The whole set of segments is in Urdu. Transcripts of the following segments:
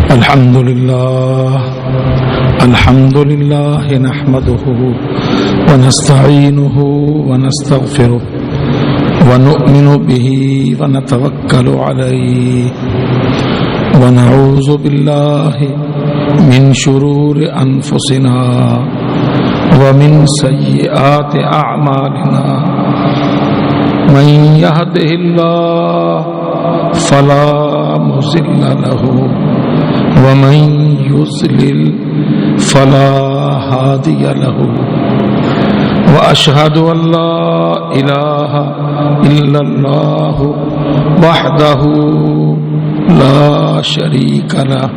الحمد لله نحمده ونستعينه ونستغفره ونؤمن به ونتوكل عليه ونعوذ بالله من شرور أنفسنا ومن سيئات أعمالنا من يهده الله فلا مضل له ومن يضلل فلا هادي له وأشهد أن لا إله إلا الله وحده لا شريك له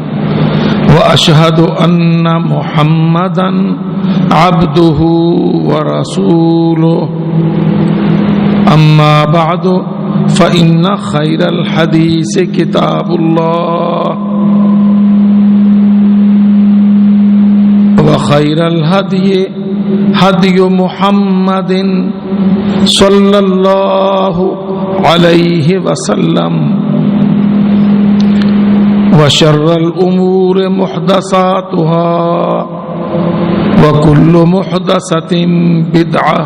وأشهد أن محمدا عبده ورسوله أما بعد فإن خير الحديث كتاب الله وخير الهدي هدي محمد صلى الله عليه وسلم وشر الأمور محدثاتها وكل محدثة بدعة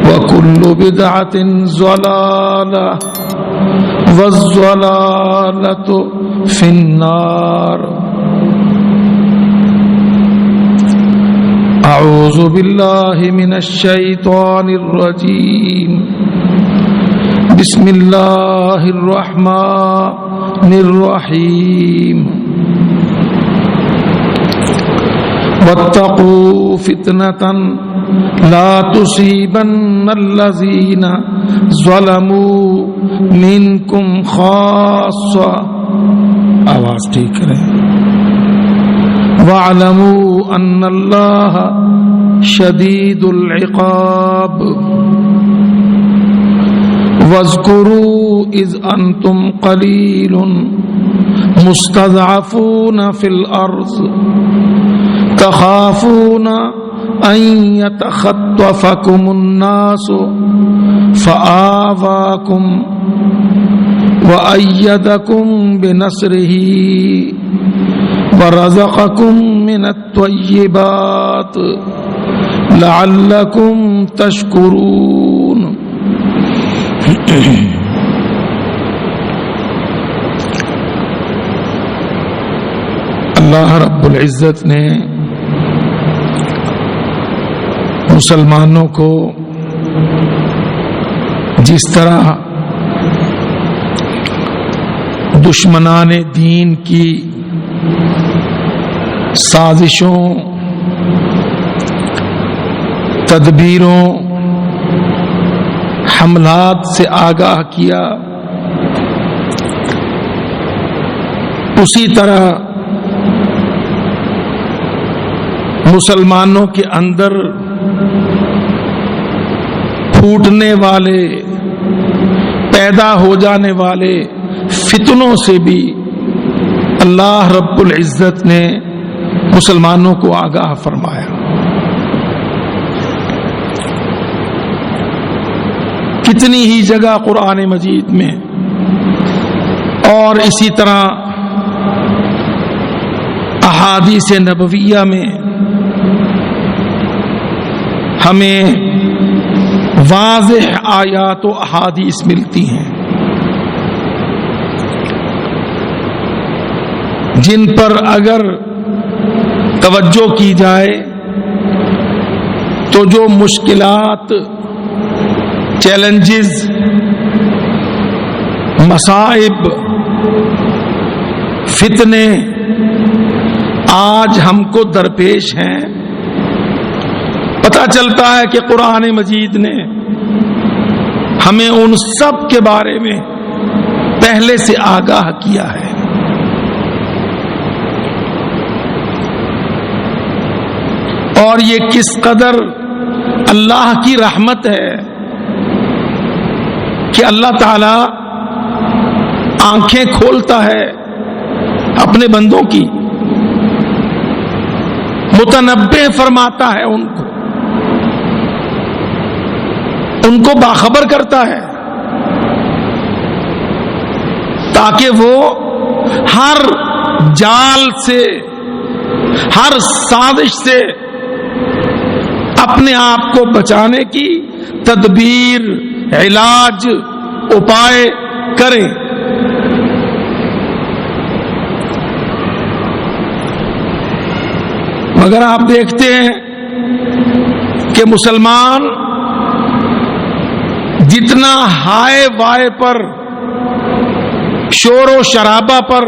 وكل بدعة ضلالة والضلالة في النار. أعوذ بالله من الشيطان الرجيم. بسم الله الرحمن الرحيم. واتقوا فتنة لا تصيبن الذين ظلموا منكم خاصة. آواز ٹھیک کریں. وَاعْلَمُوا أَنَّ اللَّهَ شَدِيدُ الْعِقَابِ. وَاذْكُرُوا إِذْ أَنْتُمْ قَلِيلٌ مُسْتَضْعَفُونَ فِي الْأَرْضِ تَخَافُونَ أَنْ يَتَخَطَّفَكُمُ النَّاسُ فَآوَاكُمْ وَأَيَّدَكُمْ بِنَصْرِهِ وَرَزَقَكُمْ مِنَ الطَّيِّبَاتِ لَعَلَّكُمْ تَشْكُرُونَ. اللہ رب العزت نے مسلمانوں کو جس طرح دشمنان دین کی سازشوں، تدبیروں، حملات سے آگاہ کیا، اسی طرح مسلمانوں کے اندر پھوٹنے والے، پیدا ہو جانے والے فتنوں سے بھی اللہ رب العزت نے مسلمانوں کو آگاہ فرمایا. کتنی ہی جگہ قرآن مجید میں اور اسی طرح احادیث نبویہ میں ہمیں واضح آیات و احادیث ملتی ہیں جن پر اگر توجہ کی جائے تو جو مشکلات، چیلنجز، مصائب، فتنے آج ہم کو درپیش ہیں، پتہ چلتا ہے کہ قرآن مجید نے ہمیں ان سب کے بارے میں پہلے سے آگاہ کیا ہے. اور یہ کس قدر اللہ کی رحمت ہے کہ اللہ تعالی آنکھیں کھولتا ہے اپنے بندوں کی، متنبہ فرماتا ہے ان کو باخبر کرتا ہے تاکہ وہ ہر جال سے، ہر سازش سے اپنے آپ کو بچانے کی تدبیر، علاج، اپائے کریں۔ مگر آپ دیکھتے ہیں کہ مسلمان جتنا ہائے وائے پر، شور و شرابہ پر،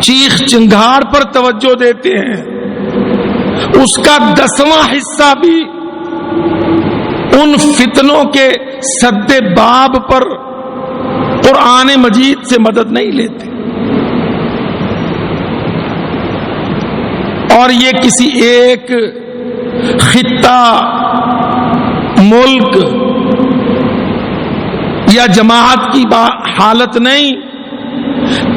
چیخ چنگھاڑ پر توجہ دیتے ہیں، اس کا 10واں حصہ بھی ان فتنوں کے سد باب پر قرآن مجید سے مدد نہیں لیتے۔ اور یہ کسی ایک خطہ، ملک یا جماعت کی حالت نہیں،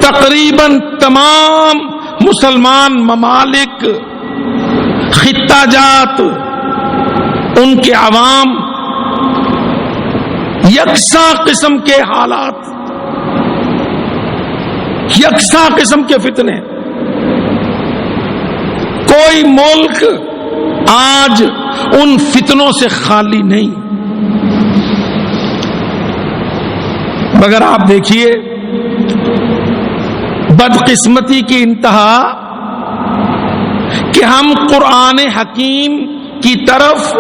تقریباً تمام مسلمان ممالک، خطہ جات، ان کے عوام، یکساں قسم کے حالات، یکساں قسم کے فتنے۔ کوئی ملک آج ان فتنوں سے خالی نہیں۔ مگر آپ دیکھیے بدقسمتی کی انتہا کہ ہم قرآن حکیم کی طرف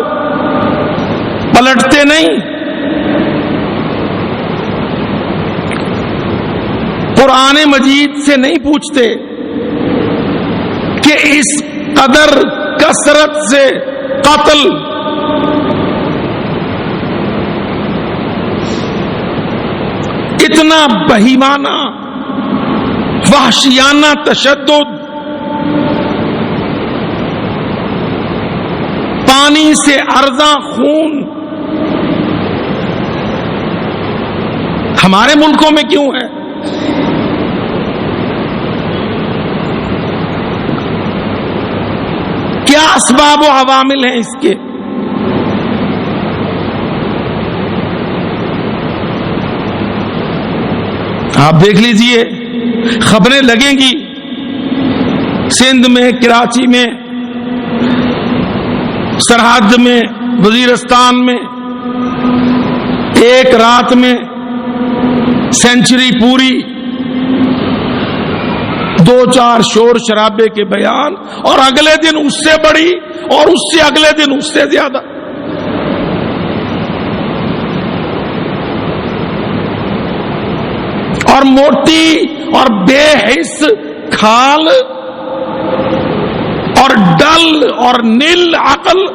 پلٹتے نہیں، قرآن مجید سے نہیں پوچھتے کہ اس قدر کثرت سے قتل، اتنا بہیمانہ وحشیانہ تشدد، پانی سے ارزاں خون ہمارے ملکوں میں کیوں ہے؟ کیا اسباب و عوامل ہیں اس کے؟ آپ دیکھ لیجئے، خبریں لگیں گی سندھ میں، کراچی میں، سرحد میں، وزیرستان میں ایک رات میں سینچری پوری، 2-4 شور شرابے کے بیان، اور اگلے دن اس سے بڑی، اور اس سے اگلے دن اس سے زیادہ۔ اور موٹی اور بے حس کھال اور ڈل اور نیل عقل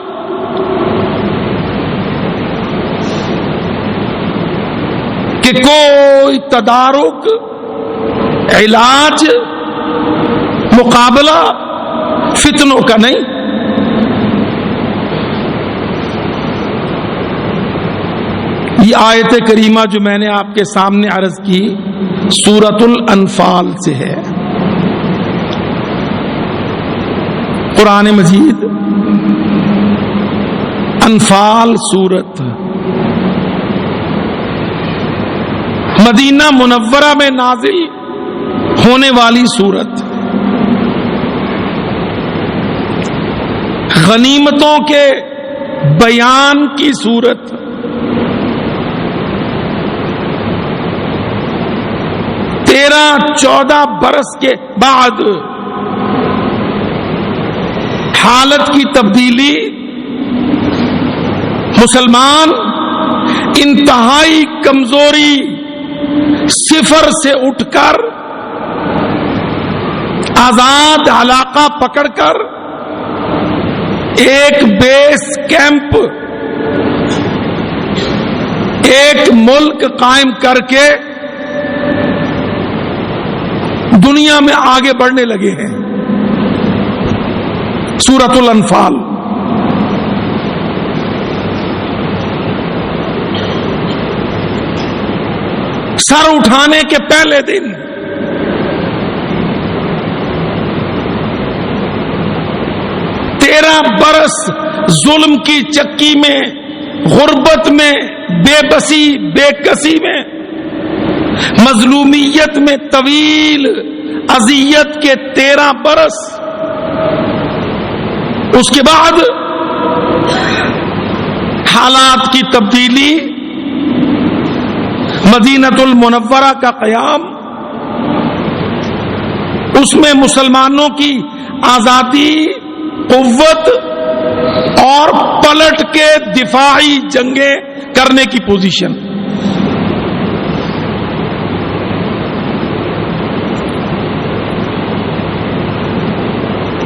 کہ کوئی تدارک، علاج، مقابلہ فتنوں کا نہیں۔ یہ آیت کریمہ جو میں نے آپ کے سامنے عرض کی سورۃ الانفال سے ہے۔ قرآن مجید انفال سورت مدینہ منورہ میں نازل ہونے والی سورت، غنیمتوں کے بیان کی سورت، 13-14 برس کے بعد حالت کی تبدیلی، مسلمان انتہائی کمزوری، صفر سے اٹھ کر آزاد علاقہ پکڑ کر ایک بیس کیمپ، ایک ملک قائم کر کے دنیا میں آگے بڑھنے لگے ہیں۔ سورۃ الانفال سر اٹھانے کے پہلے دن تیرہ برس ظلم کی چکی میں، غربت میں، بے بسی، بے کسی میں، مظلومیت میں طویل اذیت کے 13 برس، اس کے بعد حالات کی تبدیلی، مدینہ المنورہ کا قیام، اس میں مسلمانوں کی آزادی، قوت اور پلٹ کے دفاعی جنگیں کرنے کی پوزیشن۔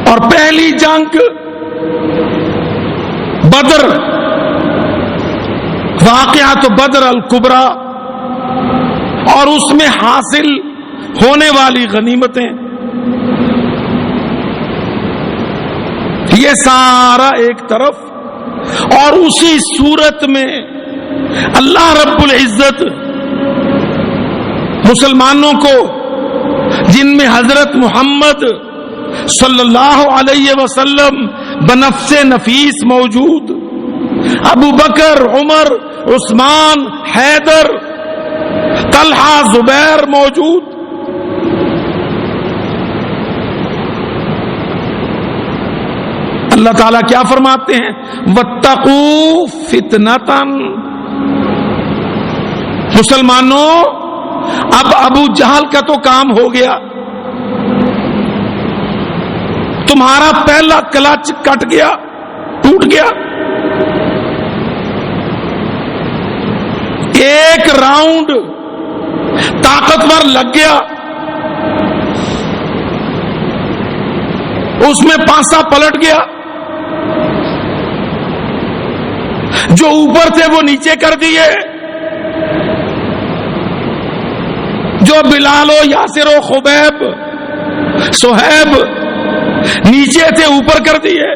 اور پہلی جنگ بدر، واقعات بدر الکبریٰ، اور اس میں حاصل ہونے والی غنیمتیں، یہ سارا ایک طرف، اور اسی صورت میں اللہ رب العزت مسلمانوں کو، جن میں حضرت محمد صلی اللہ علیہ وسلم بنفس نفیس موجود، ابو بکر، عمر، عثمان، حیدر، طلحہ، زبیر موجود، اللہ تعالیٰ کیا فرماتے ہیں؟ وَاتَّقُوا فِتْنَةً۔ مسلمانوں، اب ابو جہل کا تو کام ہو گیا، تمہارا پہلا کلچ کٹ گیا، ٹوٹ گیا، ایک راؤنڈ طاقتور لگ گیا، اس میں پانسا پلٹ گیا، جو اوپر تھے وہ نیچے کر دیے، جو بلال و یاسر و خبیب، صہیب نیچے تھے اوپر کر دیے۔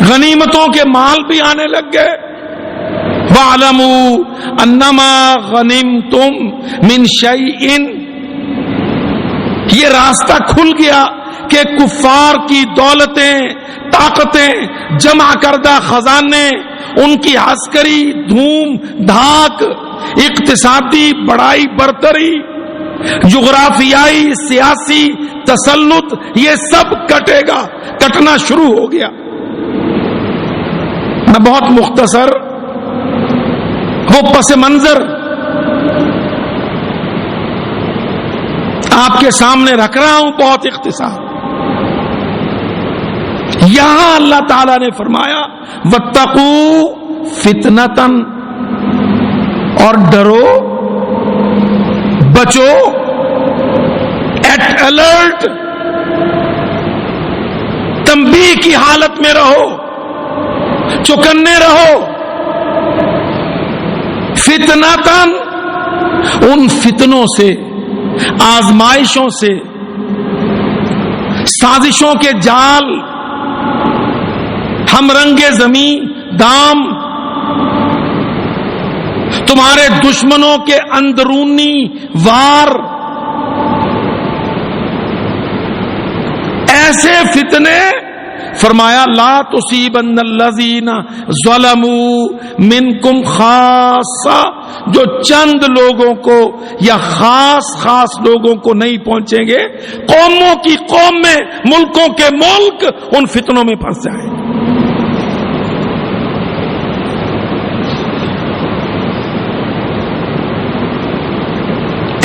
غنیمتوں کے مال بھی آنے لگ گئے۔ وَاعْلَمُوا أَنَّمَا غَنِمْتُم مِّن شَيْءٍ، یہ راستہ کھل گیا کہ کفار کی دولتیں، طاقتیں، جمع کردہ خزانے، ان کی عسکری دھوم دھاک، اقتصادی بڑائی برتری، جغرافیائی سیاسی تسلط، یہ سب کٹے گا، کٹنا شروع ہو گیا۔ میں بہت مختصر وہ پس منظر آپ کے سامنے رکھ رہا ہوں، بہت اختصار۔ یہاں اللہ تعالی نے فرمایا وَاتَّقُوا فِتْنَةً، اور ڈرو، بچو، ایٹ الرٹ، تنبیہ کی حالت میں رہو، چوکنے رہو۔ فتنتاً، ان فتنوں سے، آزمائشوں سے، سازشوں کے جال، ہم رنگ زمین دام، تمہارے دشمنوں کے اندرونی وار، ایسے فتنے، فرمایا لا تصیبن الذین ظلموا منکم خاصہ، جو چند لوگوں کو یا خاص لوگوں کو نہیں پہنچیں گے، قوموں کی قوم میں، ملکوں کے ملک ان فتنوں میں پھنس جائیں۔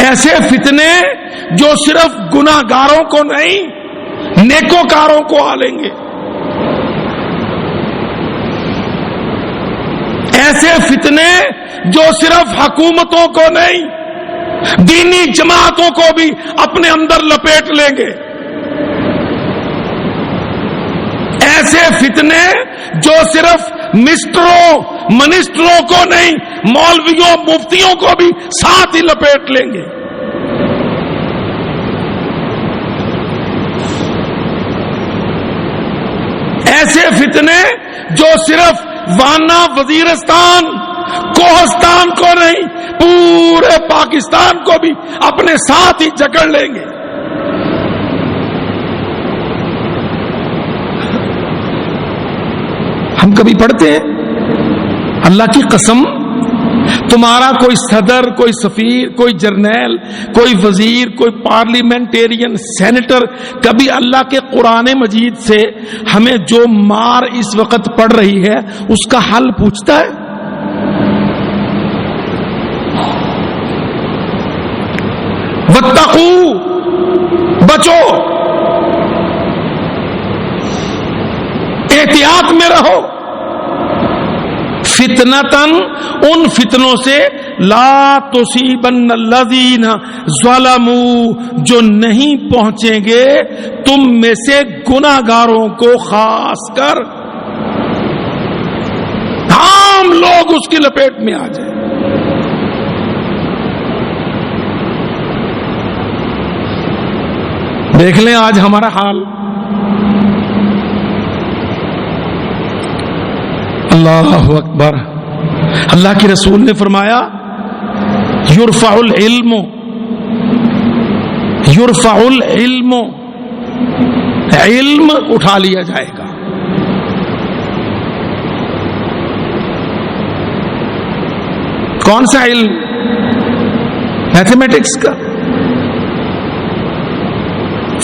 ایسے فتنے جو صرف گناہ گاروں کو نہیں، نیکوکاروں کو آلیں گے۔ ایسے فتنے جو صرف حکومتوں کو نہیں، دینی جماعتوں کو بھی اپنے اندر لپیٹ لیں گے۔ ایسے فتنے جو صرف منسٹروں کو نہیں، مولویوں، مفتیوں کو بھی ساتھ ہی لپیٹ لیں گے۔ ایسے فتنے جو صرف وانا، وزیرستان، کوہستان کو نہیں، پورے پاکستان کو بھی اپنے ساتھ ہی جکڑ لیں گے۔ ہم کبھی پڑھتے ہیں اللہ کی قسم تمہارا کوئی صدر، کوئی سفیر، کوئی جرنیل، کوئی وزیر، کوئی پارلیمنٹیرین، سینیٹر کبھی اللہ کے قرآن مجید سے ہمیں جو مار اس وقت پڑ رہی ہے اس کا حل پوچھتا ہے؟ واتقوا، بچو، احتیاط میں رہو، فتنتن، ان فتنوں سے لا تصیبن الذین ظلموا، جو نہیں پہنچیں گے تم میں سے گناہگاروں کو، خاص کر عام لوگ اس کی لپیٹ میں آ جائیں۔ دیکھ لیں آج ہمارا حال۔ اللہ اکبر۔ اللہ کے رسول نے فرمایا یرفع العلم، یرفع العلم، علم اٹھا لیا جائے گا۔ کون سا علم؟ میتھمیٹکس کا،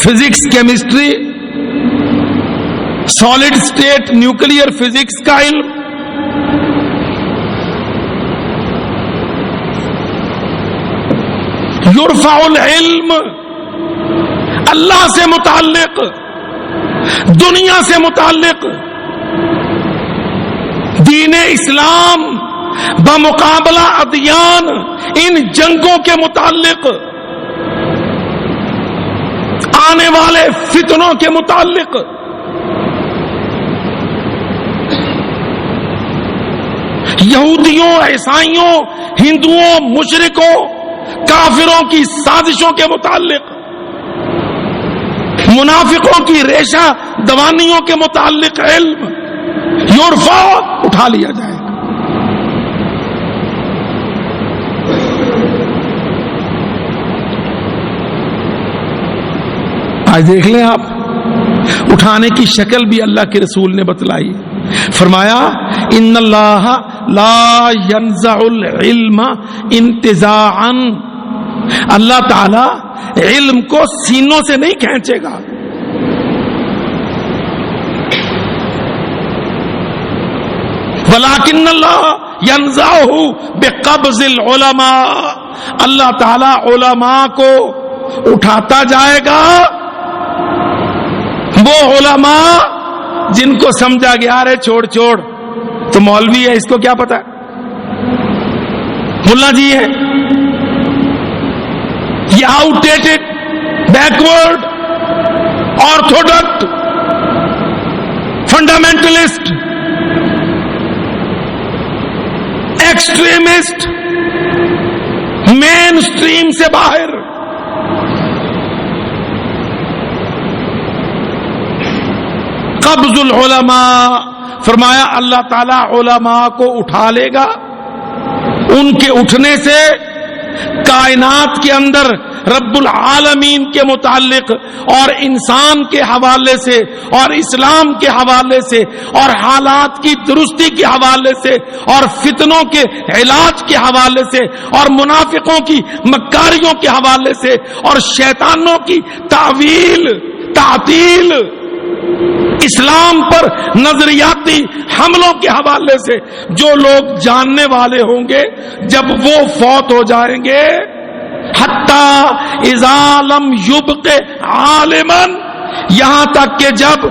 physics, chemistry, solid state nuclear physics کا علم، یرفع العلم، اللہ سے متعلق، دنیا سے متعلق، دین اسلام بمقابلہ ادیان، ان جنگوں کے متعلق، آنے والے فتنوں کے متعلق، یہودیوں، عیسائیوں، ہندوؤں، مشرکوں، کافروں کی سازشوں کے متعلق، منافقوں کی ریشہ دوانیوں کے متعلق علم یرفع، اٹھا لیا جائے گا۔ آج دیکھ لیں آپ، اٹھانے کی شکل بھی اللہ کے رسول نے بتلائی۔ فرمایا ان اللہ لا ينزع العلم انتزاعا، اللہ تعالی علم کو سینوں سے نہیں کھینچے گا، ولکن اللہ ينزعه بقبض العلماء، اللہ تعالی علماء کو اٹھاتا جائے گا۔ وہ علماء جن کو سمجھا گیا رے چھوڑ چھوڑ، تو مولوی ہے، اس کو کیا پتا، ملا جی ہے، یہ outdated, backward, orthodox, fundamentalist, extremist, mainstream سے باہر۔ قبض العلماء، فرمایا اللہ تعالیٰ علماء کو اٹھا لے گا، ان کے اٹھنے سے کائنات کے اندر رب العالمین کے متعلق اور انسان کے حوالے سے اور اسلام کے حوالے سے اور حالات کی درستی کے حوالے سے اور فتنوں کے علاج کے حوالے سے اور منافقوں کی مکاریوں کے حوالے سے اور شیطانوں کی تعویل، تعطیل، اسلام پر نظریاتی حملوں کے حوالے سے جو لوگ جاننے والے ہوں گے، جب وہ فوت ہو جائیں گے، حتی اذا لم یبق عالما، یہاں تک کہ جب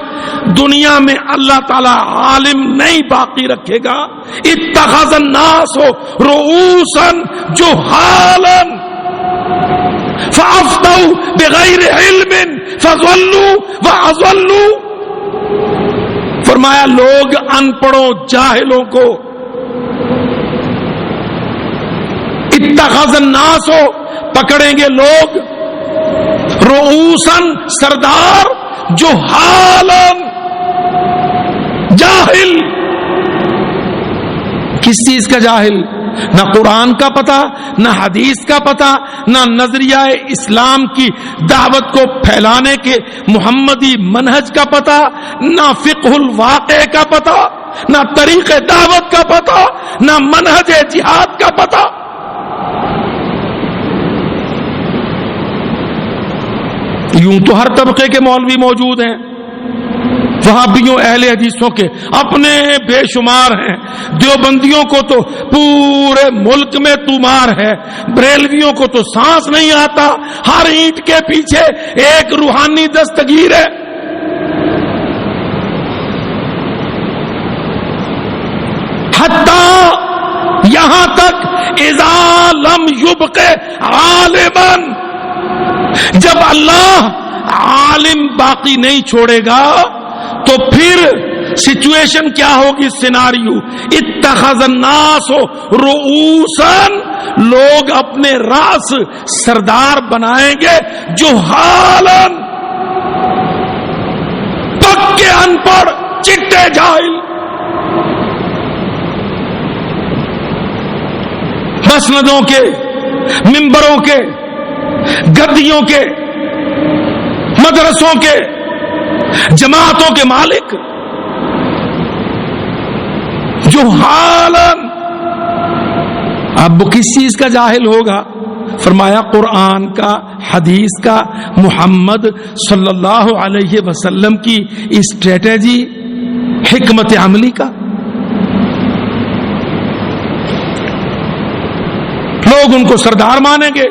دنیا میں اللہ تعالی عالم نہیں باقی رکھے گا، اتخذ الناس رؤوسا جہالا فافتوا بغیر علم فضلوا واضلوا، فرمایا لوگ ان پڑھوں جاہلوں کو، اتخذ الناس پکڑیں گے لوگ، رؤوسن سردار، جہالا جاہل، کس چیز کا جاہل؟ نہ قرآن کا پتہ، نہ حدیث کا پتہ، نہ نظریہ اسلام کی دعوت کو پھیلانے کے محمدی منہج کا پتہ، نہ فقہ الواقع کا پتہ، نہ طریق دعوت کا پتہ، نہ منہج جہاد کا پتہ. یوں تو ہر طبقے کے مولوی موجود ہیں، وہابیوں اہل حدیثوں کے اپنے بے شمار ہیں، دیوبندیوں کو تو پورے ملک میں طومار ہے، بریلویوں کو تو سانس نہیں آتا، ہر اینٹ کے پیچھے ایک روحانی دستگیر ہے. حتی یہاں تک اذا لم یبق عالما، جب اللہ عالم باقی نہیں چھوڑے گا تو پھر سچویشن کیا ہوگی؟ سیناریو اتخذ الناس رؤوسا، لوگ اپنے راس سردار بنائیں گے جو حالن پکے ان پڑھ چٹے جاہل، مسندوں کے، منبروں کے، گدیوں کے، مدرسوں کے، جماعتوں کے مالک، جو حالن. اب وہ کس چیز کا جاہل ہوگا؟ فرمایا قرآن کا، حدیث کا، محمد صلی اللہ علیہ وسلم کی اسٹریٹجی، حکمت عملی کا. لوگ ان کو سردار مانیں گے،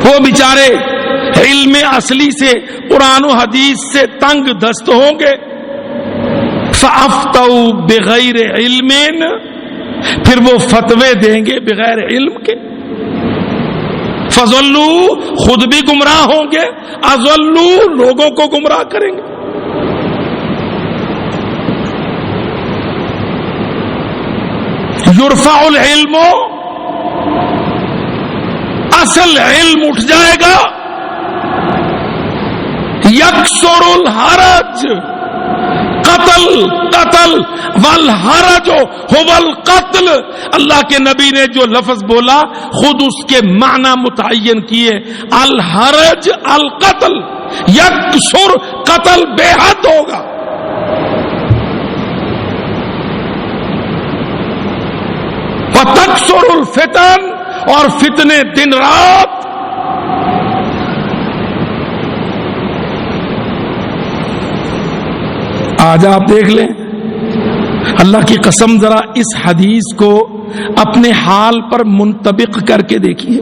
وہ بیچارے علم اصلی سے، قرآن و حدیث سے تنگ دست ہوں گے. فَأَفْتَوْا بِغَيْرِ عِلْمٍ، پھر وہ فتوے دیں گے بغیر علم کے. فَضَلُّوا، خود بھی گمراہ ہوں گے، أَضَلُّوا، لوگوں کو گمراہ کریں گے. يُرْفَعُ الْعِلْمُ، اصل علم اٹھ جائے گا. یکسر الحرج، قتل والحرج هو القتل. اللہ کے نبی نے جو لفظ بولا خود اس کے معنی متعین کیے. الحرج القتل، یکسر، قتل بے حد ہوگا. وتکسر الفتن، اور فتنے دن رات. آج آپ دیکھ لیں، اللہ کی قسم ذرا اس حدیث کو اپنے حال پر منطبق کر کے دیکھیے.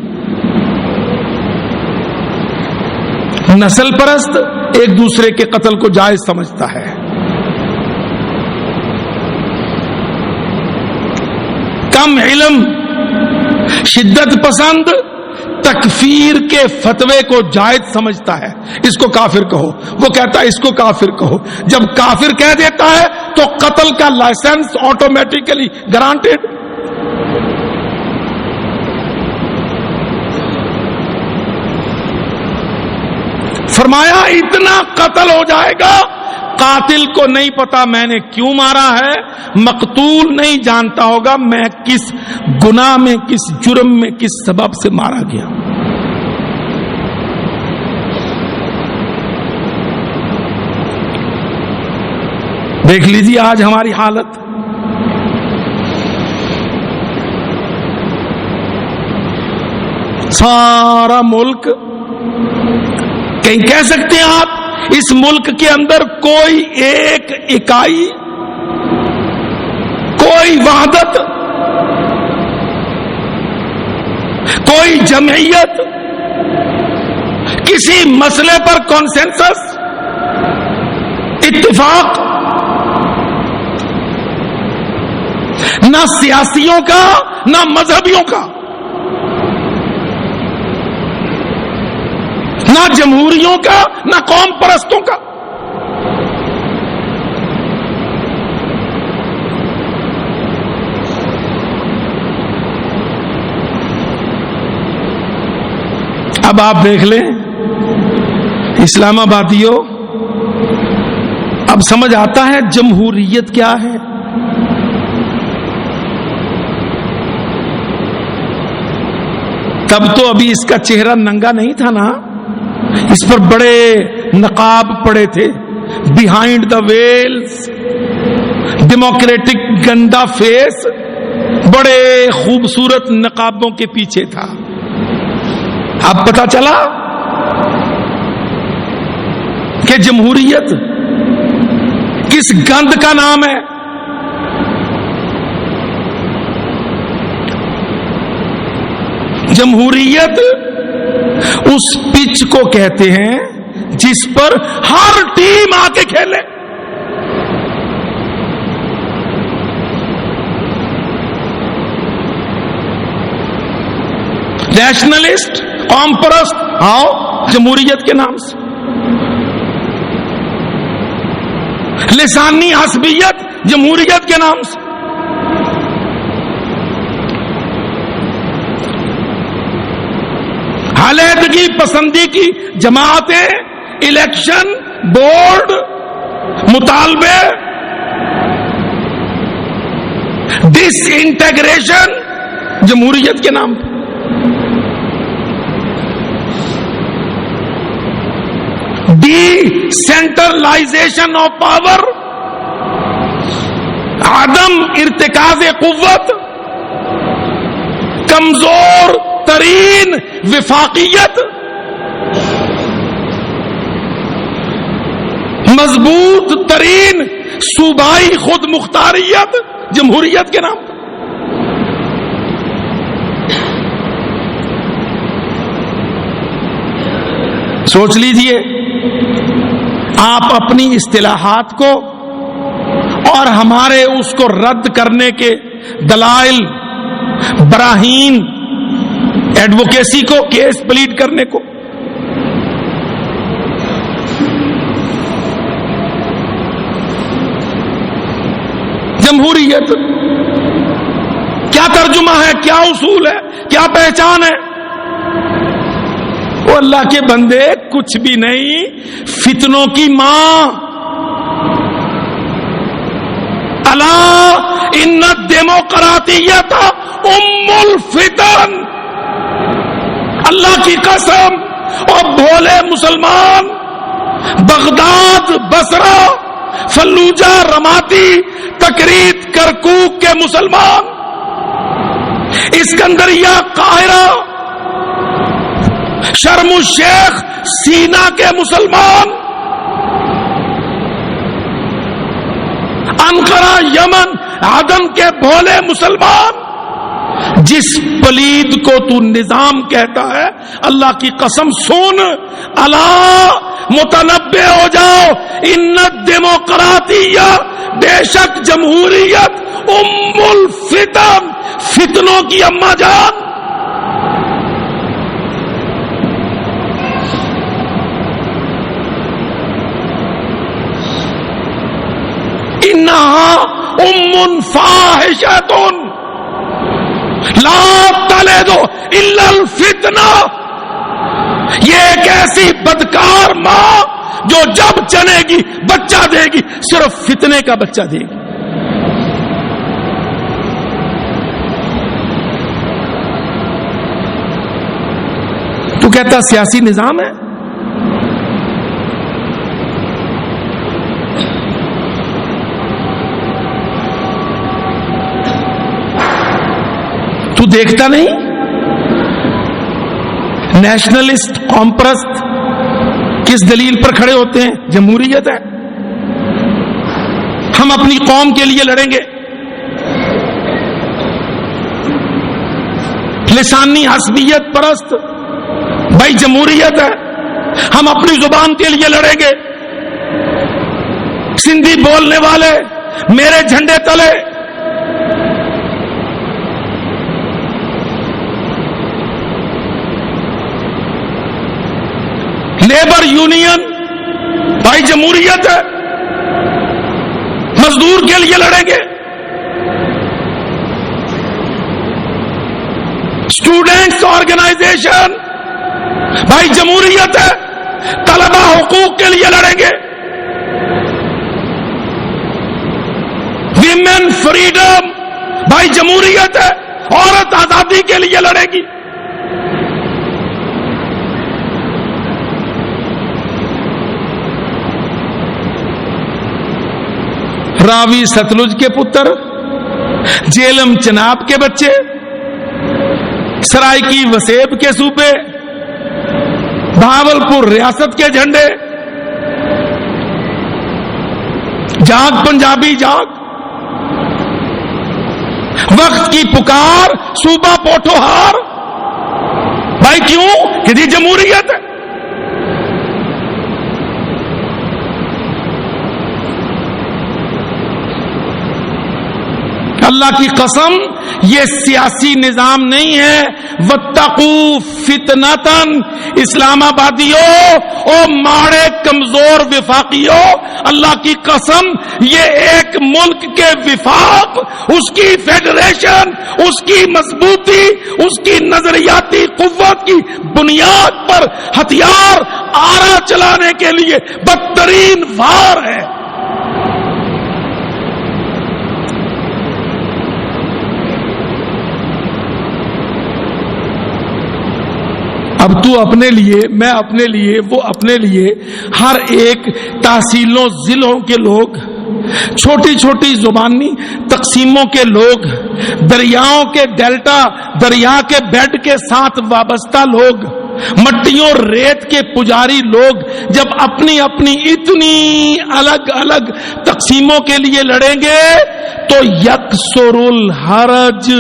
نسل پرست ایک دوسرے کے قتل کو جائز سمجھتا ہے، کم علم شدت پسند تکفیر کے فتوے کو جائز سمجھتا ہے. اس کو کافر کہو، وہ کہتا ہے اس کو کافر کہو. جب کافر کہہ دیتا ہے تو قتل کا لائسنس آٹومیٹیکلی گرانٹیڈ. فرمایا اتنا قتل ہو جائے گا، قاتل کو نہیں پتا میں نے کیوں مارا ہے، مقتول نہیں جانتا ہوگا میں کس گناہ میں، کس جرم میں، کس سبب سے مارا گیا. دیکھ لیجیے آج ہماری حالت. سارا ملک، کہیں کہہ سکتے ہیں آپ اس ملک کے اندر کوئی ایک اکائی، کوئی وحدت، کوئی جمعیت، کسی مسئلے پر کانسنسس، اتفاق، نہ سیاسیوں کا نہ مذہبیوں کا، نہ جمہوریوں کا نہ قوم پرستوں کا. اب آپ دیکھ لیں اسلام آبادیوں، اب سمجھ آتا ہے جمہوریت کیا ہے. تب تو ابھی اس کا چہرہ ننگا نہیں تھا نا، اس پر بڑے نقاب پڑے تھے. بیہائنڈ دا ویلز ڈیموکریٹک گندا فیس بڑے خوبصورت نقابوں کے پیچھے تھا. اب پتا چلا کہ جمہوریت کس گند کا نام ہے. جمہوریت اس پچ کو کہتے ہیں جس پر ہر ٹیم آ کے کھیلے. نیشنلسٹ قوم پرست آؤ جمہوریت کے نام سے. لسانی حسبیت جمہوریت کے نام سے. علیحدگی پسندی کی جماعتیں الیکشن بورڈ مطالبے ڈس انٹیگریشن جمہوریت کے نام پہ. ڈی سینٹرلائزیشن آف پاور عدم ارتکاز قوت کمزور ترین وفاقیت مضبوط ترین صوبائی خود مختاریت جمہوریت کے نام پر. سوچ لیجئے آپ اپنی اصطلاحات کو اور ہمارے اس کو رد کرنے کے دلائل براہین ایڈوکیسی کو کیس پلیٹ کرنے کو. جمہوریت کیا ترجمہ ہے, کیا اصول ہے, کیا پہچان ہے؟ وہ اللہ کے بندے کچھ بھی نہیں, فتنوں کی ماں. الا ان الدیموکراتیت ام الفتن. اللہ کی قسم, اور بھولے مسلمان Baghdad Basra Fallujah Ramadi Tikrit Kirkuk کے مسلمان, اسکندریہ قاہرہ شرم الشیخ سینا کے مسلمان, انقرہ یمن عدن کے بھولے مسلمان, جس پلید کو تو نظام کہتا ہے اللہ کی قسم سن, الا متنبع ہو جاؤ, ان الدیموکراتیہ بے شک جمہوریت ام الفتن فتنوں کی اماں جان. انہا ام فاحشۃ لا تلد الا الفتنہ. یہ ایک ایسی بدکار ماں جو جب جنے گی بچہ دے گی صرف فتنے کا بچہ دے گی. تو کہتا سیاسی نظام ہے. تو دیکھتا نہیں نیشنلسٹ قوم پرست کس دلیل پر کھڑے ہوتے ہیں؟ جمہوریت ہے, ہم اپنی قوم کے لیے لڑیں گے. لسانی حسبیت پرست بھائی جمہوریت ہے, ہم اپنی زبان کے لیے لڑیں گے. سندھی بولنے والے میرے جھنڈے تلے, لیبر یونین بھائی جمہوریت ہے, مزدور کے لیے لڑیں گے. اسٹوڈینٹس آرگنائزیشن بھائی جمہوریت ہے, طلبہ حقوق کے لیے لڑیں گے. ویمن فریڈم بھائی جمہوریت ہے, عورت آزادی کے لیے لڑے گی. راوی ستلج کے پتر، جیلم چناب کے بچے، سرائکی وسیب کے صوبے، بہاولپور ریاست کے جھنڈے، جاگ پنجابی جاگ، وقت کی پکار صوبہ پوٹھوہار. بھائی کیوں؟ کہ جمہوریت ہے. اللہ کی قسم یہ سیاسی نظام نہیں ہے. واتقوا فتنتن، اسلام آبادیوں اور ماڑے کمزور وفاقیوں، اللہ کی قسم یہ ایک ملک کے وفاق، اس کی فیڈریشن، اس کی مضبوطی، اس کی نظریاتی قوت کی بنیاد پر ہتھیار آرا چلانے کے لیے بدترین وار ہے. اب تو اپنے لیے، میں اپنے لیے، وہ اپنے لیے، ہر ایک تحصیلوں ضلعوں کے لوگ، چھوٹی چھوٹی زبانی تقسیموں کے لوگ، دریاؤں کے ڈیلٹا، دریا کے بیڈ کے ساتھ وابستہ لوگ، مٹیوں ریت کے پجاری لوگ جب اپنی اپنی اتنی الگ الگ تقسیموں کے لیے لڑیں گے تو یکسر الحرج.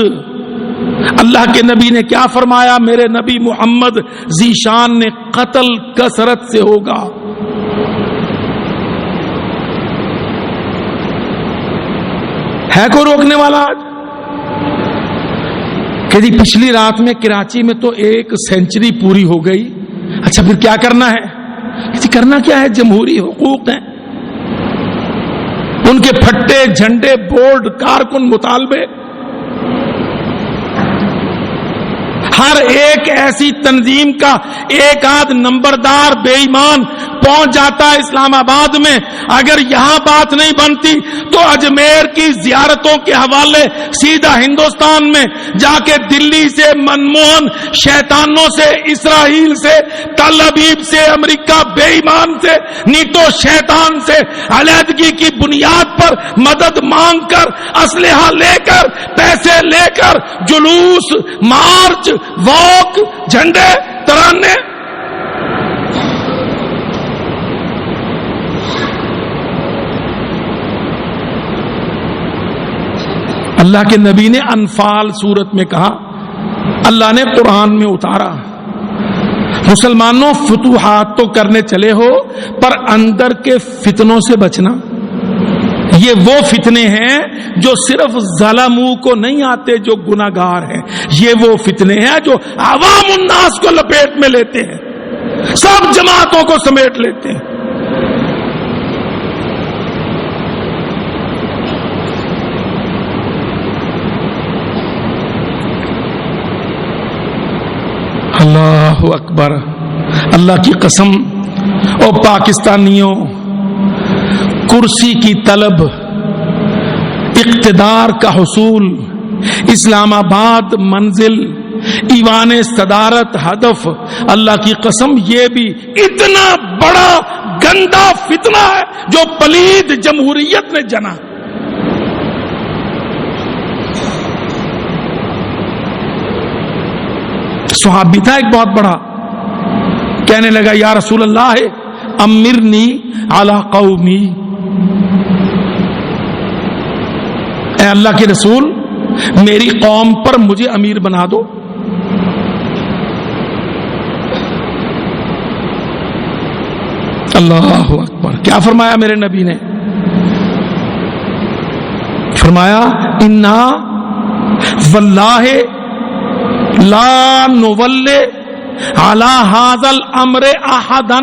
اللہ کے نبی نے کیا فرمایا؟ میرے نبی محمد ذیشان نے قتل کثرت سے ہوگا. ہے کوئی روکنے والا آج؟ کہ جی پچھلی رات میں کراچی میں تو 1 سینچری پوری ہو گئی. اچھا پھر کیا کرنا ہے؟ کہ جی کرنا کیا ہے؟ جمہوری حقوق ہیں، ان کے پھٹے جھنڈے بورڈ کارکن مطالبے. ہر ایک ایسی تنظیم کا ایک آدھ نمبردار بے ایمان پہنچ جاتا ہے اسلام آباد میں. اگر یہاں بات نہیں بنتی تو اجمیر کی زیارتوں کے حوالے سیدھا ہندوستان میں جا کے دلی سے، منموہن شیطانوں سے، اسرائیل سے، تل ابیب سے، امریکہ بے ایمان سے، نیٹو شیطان سے علیحدگی کی بنیاد پر مدد مانگ کر، اسلحہ لے کر، پیسے لے کر، جلوس، مارچ، واک، جھنڈے، ترانے. اللہ کے نبی نے انفال سورت میں کہا، اللہ نے قرآن میں اتارا، مسلمانوں فتوحات تو کرنے چلے ہو پر اندر کے فتنوں سے بچنا. یہ وہ فتنے ہیں جو صرف ظالموں کو نہیں آتے جو گناہگار ہیں، یہ وہ فتنے ہیں جو عوام الناس کو لپیٹ میں لیتے ہیں، سب جماعتوں کو سمیٹ لیتے ہیں. اللہ اکبر. اللہ کی قسم، اور پاکستانیوں کرسی کی طلب، اقتدار کا حصول، اسلام آباد منزل، ایوان صدارت ہدف، اللہ کی قسم یہ بھی اتنا بڑا گندا فتنہ ہے جو پلید جمہوریت نے جنا. صحابی تھا ایک بہت بڑا، کہنے لگا یا رسول اللہ امرنی علی قومی، اے اللہ کے رسول میری قوم پر مجھے امیر بنا دو. اللہ اکبر. کیا فرمایا میرے نبی نے؟ فرمایا انا واللہ لا نولی علی ھذا الامر احدا.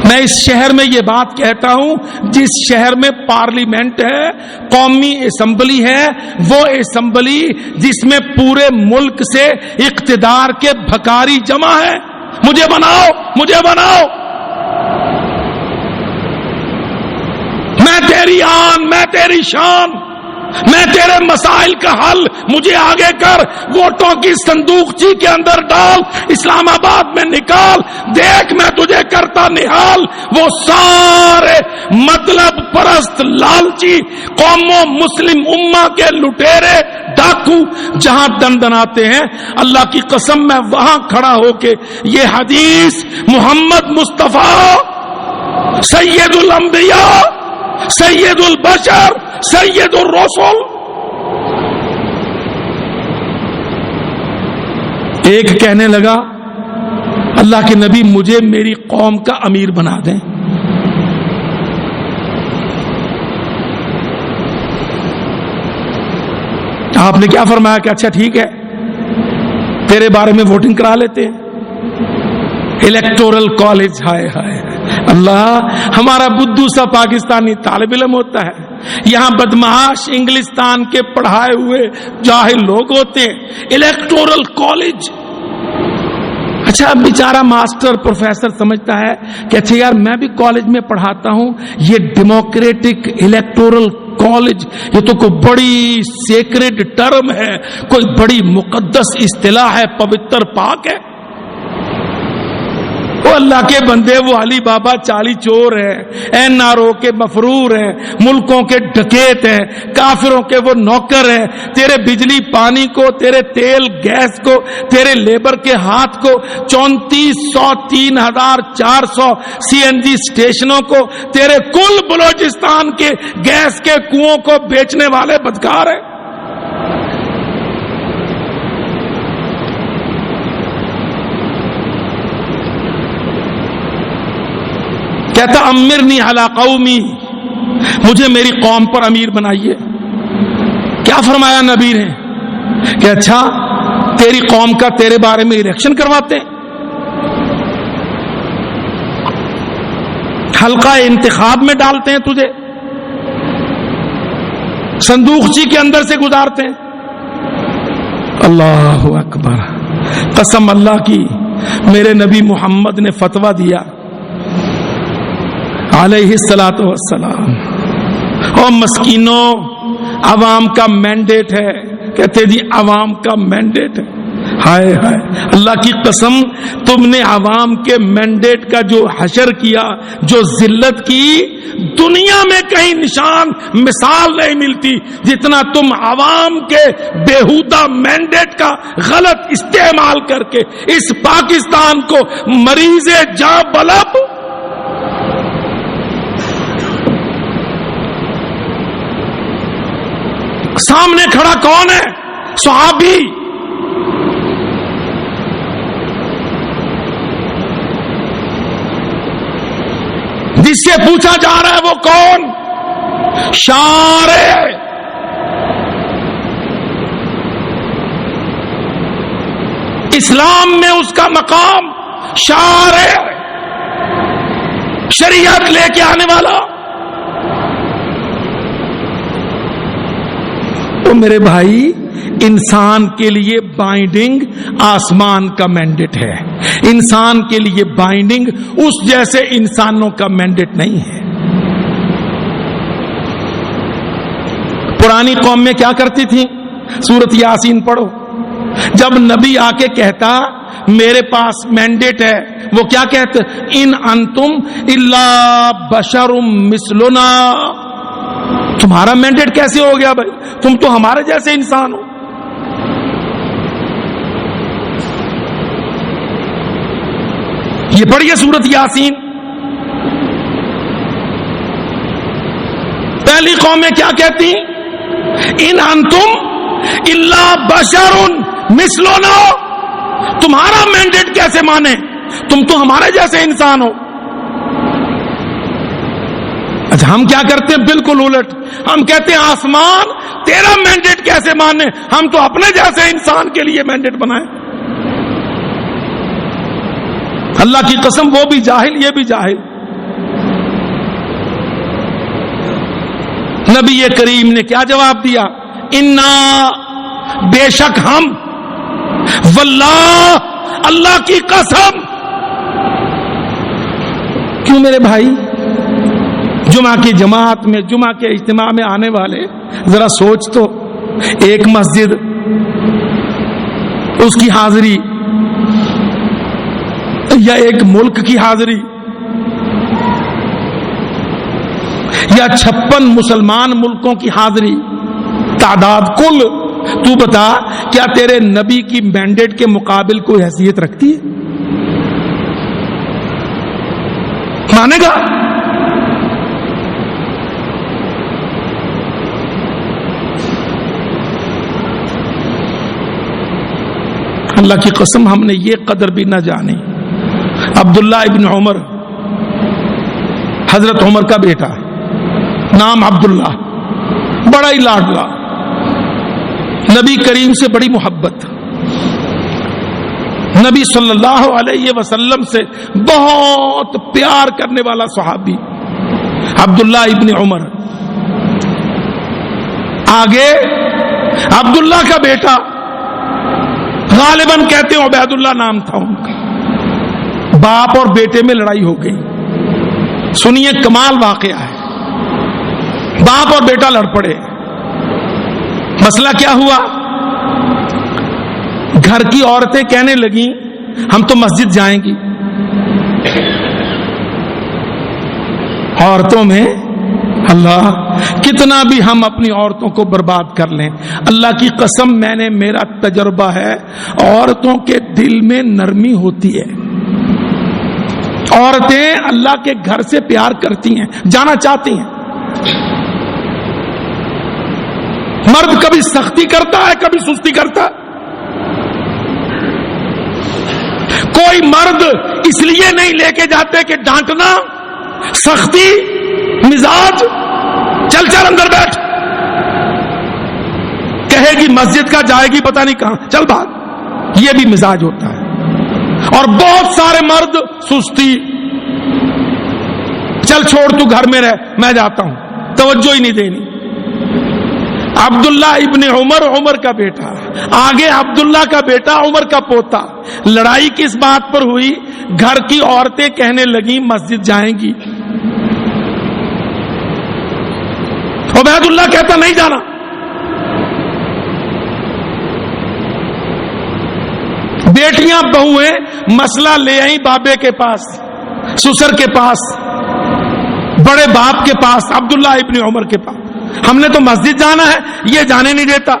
میں اس شہر میں یہ بات کہتا ہوں جس شہر میں پارلیمنٹ ہے، قومی اسمبلی ہے، وہ اسمبلی جس میں پورے ملک سے اقتدار کے بھکاری جمع ہے. مجھے بناؤ، مجھے بناؤ، میں تیری آن، میں تیری شان، میں تیرے مسائل کا حل مجھے آگے کر. ووٹوں کی صندوقچی کے اندر ڈال، اسلام آباد میں نکال، دیکھ میں تجھے کرتا نحال. وہ سارے مطلب پرست پرست لالچی قوموں مسلم امہ کے لٹیرے ڈاکو جہاں دندناتے ہیں، اللہ کی قسم میں وہاں کھڑا ہو کے یہ حدیث محمد مصطفیٰ سید الانبیاء سید البشر سید الرسل، ایک کہنے لگا اللہ کے نبی مجھے میری قوم کا امیر بنا دیں، آپ نے کیا فرمایا کہ اچھا ٹھیک ہے تیرے بارے میں ووٹنگ کرا لیتے ہیں۔ الیکٹورل کالج، ہائے ہائے اللہ، ہمارا بدھو سا پاکستانی طالب علم ہوتا ہے، یہاں بدمعاش انگلستان کے پڑھائے ہوئے جاہل لوگ ہوتے ہیں، الیکٹورل کالج۔ اچھا بیچارہ ماسٹر پروفیسر سمجھتا ہے کہ اچھا یار میں بھی کالج میں پڑھاتا ہوں، یہ ڈیموکریٹک الیکٹورل کالج یہ تو کوئی بڑی سیکرڈ ٹرم ہے، کوئی بڑی مقدس اصطلاح ہے، پوتر پاک ہے۔ وہ اللہ کے بندے، وہ علی بابا چالی چور ہیں، این آر او کے مفرور ہیں، ملکوں کے ڈکیت ہیں، کافروں کے وہ نوکر ہیں، تیرے بجلی پانی کو، تیرے تیل گیس کو، تیرے لیبر کے ہاتھ کو، 3400 3400 سی این جی اسٹیشنوں کو، تیرے کل بلوچستان کے گیس کے کنووں کو بیچنے والے بدکار ہیں۔ کہتا امرنی علی قومی، مجھے میری قوم پر امیر بنائیے۔ کیا فرمایا نبی نے کہ اچھا تیری قوم کا تیرے بارے میں الیکشن کرواتے ہیں، حلقہ انتخاب میں ڈالتے ہیں، تجھے صندوقچی کے اندر سے گزارتے ہیں۔ اللہ اکبر، قسم اللہ کی میرے نبی محمد نے فتویٰ دیا علیہ الصلاۃ والسلام، اور مسکینوں عوام کا مینڈیٹ ہے، کہتے جی عوام کا مینڈیٹ ہے، ہائے ہائے اللہ کی قسم تم نے عوام کے مینڈیٹ کا جو حشر کیا، جو ذلت کی، دنیا میں کہیں نشان مثال نہیں ملتی جتنا تم عوام کے بےہودہ مینڈیٹ کا غلط استعمال کر کے اس پاکستان کو مریض جاں بلب۔ سامنے کھڑا کون ہے؟ صحابی، جس سے پوچھا جا رہا ہے وہ کون؟ شارع، اسلام میں اس کا مقام شارع، شریعت لے کے آنے والا۔ تو میرے بھائی انسان کے لیے بائنڈنگ آسمان کا مینڈیٹ ہے، انسان کے لیے بائنڈنگ اس جیسے انسانوں کا مینڈیٹ نہیں ہے۔ پرانی قوم میں کیا کرتی تھی؟ سورت یاسین پڑھو، جب نبی آ کے کہتا میرے پاس مینڈیٹ ہے، وہ کیا کہتے؟ ان انتم الا بشر مثلنا، تمہارا مینڈیٹ کیسے ہو گیا بھائی؟ تم تو ہمارے جیسے انسان ہو۔ یہ پڑھیے سورت یاسین۔ پہلی قوم میں کیا کہتی؟ ان انتم الا بشر مثلنا، تمہارا مینڈیٹ کیسے مانے؟ تم تو ہمارے جیسے انسان ہو۔ اچھا ہم کیا کرتے ہیں؟ بالکل الٹ، ہم کہتے ہیں آسمان تیرا مینڈیٹ کیسے مانے، ہم تو اپنے جیسے انسان کے لیے مینڈیٹ بنائیں۔ اللہ کی قسم وہ بھی جاہل، یہ بھی جاہل۔ نبی کریم نے کیا جواب دیا؟ انا، بے شک ہم، واللہ، اللہ کی قسم۔ کیوں میرے بھائی؟ جمعہ کی جماعت میں، جمعہ کے اجتماع میں آنے والے ذرا سوچ تو، ایک مسجد اس کی حاضری یا ایک ملک کی حاضری، یا 56 مسلمان ملکوں کی حاضری، تعداد کل، تو بتا کیا تیرے نبی کی مینڈیٹ کے مقابل کوئی حیثیت رکھتی ہے؟ مانے گا؟ اللہ کی قسم ہم نے یہ قدر بھی نہ جانی۔ عبداللہ ابن عمر، حضرت عمر کا بیٹا، نام عبداللہ، بڑا ہی لاڈلا، نبی کریم سے بڑی محبت، نبی صلی اللہ علیہ وسلم سے بہت پیار کرنے والا صحابی عبداللہ ابن عمر۔ آگے عبداللہ کا بیٹا، غالباً کہتے ہیں عبید اللہ نام تھا ان کا، باپ اور بیٹے میں لڑائی ہو گئی۔ سنیے کمال واقعہ ہے، باپ اور بیٹا لڑ پڑے۔ مسئلہ کیا ہوا؟ گھر کی عورتیں کہنے لگیں ہم تو مسجد جائیں گی۔ عورتوں میں اللہ، کتنا بھی ہم اپنی عورتوں کو برباد کر لیں، اللہ کی قسم میں نے، میرا تجربہ ہے، عورتوں کے دل میں نرمی ہوتی ہے۔ عورتیں اللہ کے گھر سے پیار کرتی ہیں، جانا چاہتی ہیں۔ مرد کبھی سختی کرتا ہے، کبھی سستی کرتا ہے۔ کوئی مرد اس لیے نہیں لے کے جاتے کہ ڈانٹنا، سختی، مزاج، چل چل اندر بیٹھ، کہے گی مسجد کا، جائے گی پتہ نہیں کہاں، چل بھاگ، یہ بھی مزاج ہوتا ہے۔ اور بہت سارے مرد سستی، چل چھوڑ تو گھر میں رہ، میں جاتا ہوں، توجہ ہی نہیں دینی۔ عبداللہ ابن عمر، عمر کا بیٹا، آگے عبداللہ کا بیٹا، عمر کا پوتا۔ لڑائی کس بات پر ہوئی؟ گھر کی عورتیں کہنے لگیں مسجد جائیں گی، عبید اللہ کہتا نہیں جانا۔ بیٹیاں بہویں مسئلہ لے آئیں بابے کے پاس، سسر کے پاس، بڑے باپ کے پاس، عبداللہ ابن عمر کے پاس، ہم نے تو مسجد جانا ہے، یہ جانے نہیں دیتا۔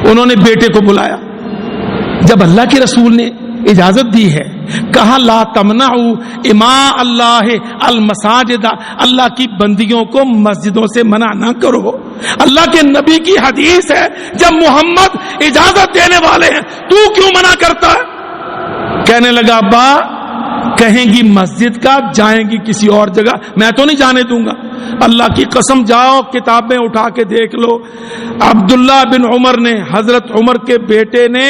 انہوں نے بیٹے کو بلایا، جب اللہ کے رسول نے اجازت دی ہے، کہا لا تمنعوا اماء اللہ المساجد، اللہ کی بندیوں کو مسجدوں سے منع نہ کرو۔ اللہ کے نبی کی حدیث ہے، جب محمد اجازت دینے والے ہیں تو کیوں منع کرتا ہے؟ کہنے لگا ابا، کہیں گی مسجد کا، جائیں گی کسی اور جگہ، میں تو نہیں جانے دوں گا۔ اللہ کی قسم، جاؤ کتابیں اٹھا کے دیکھ لو، عبداللہ بن عمر نے، حضرت عمر کے بیٹے نے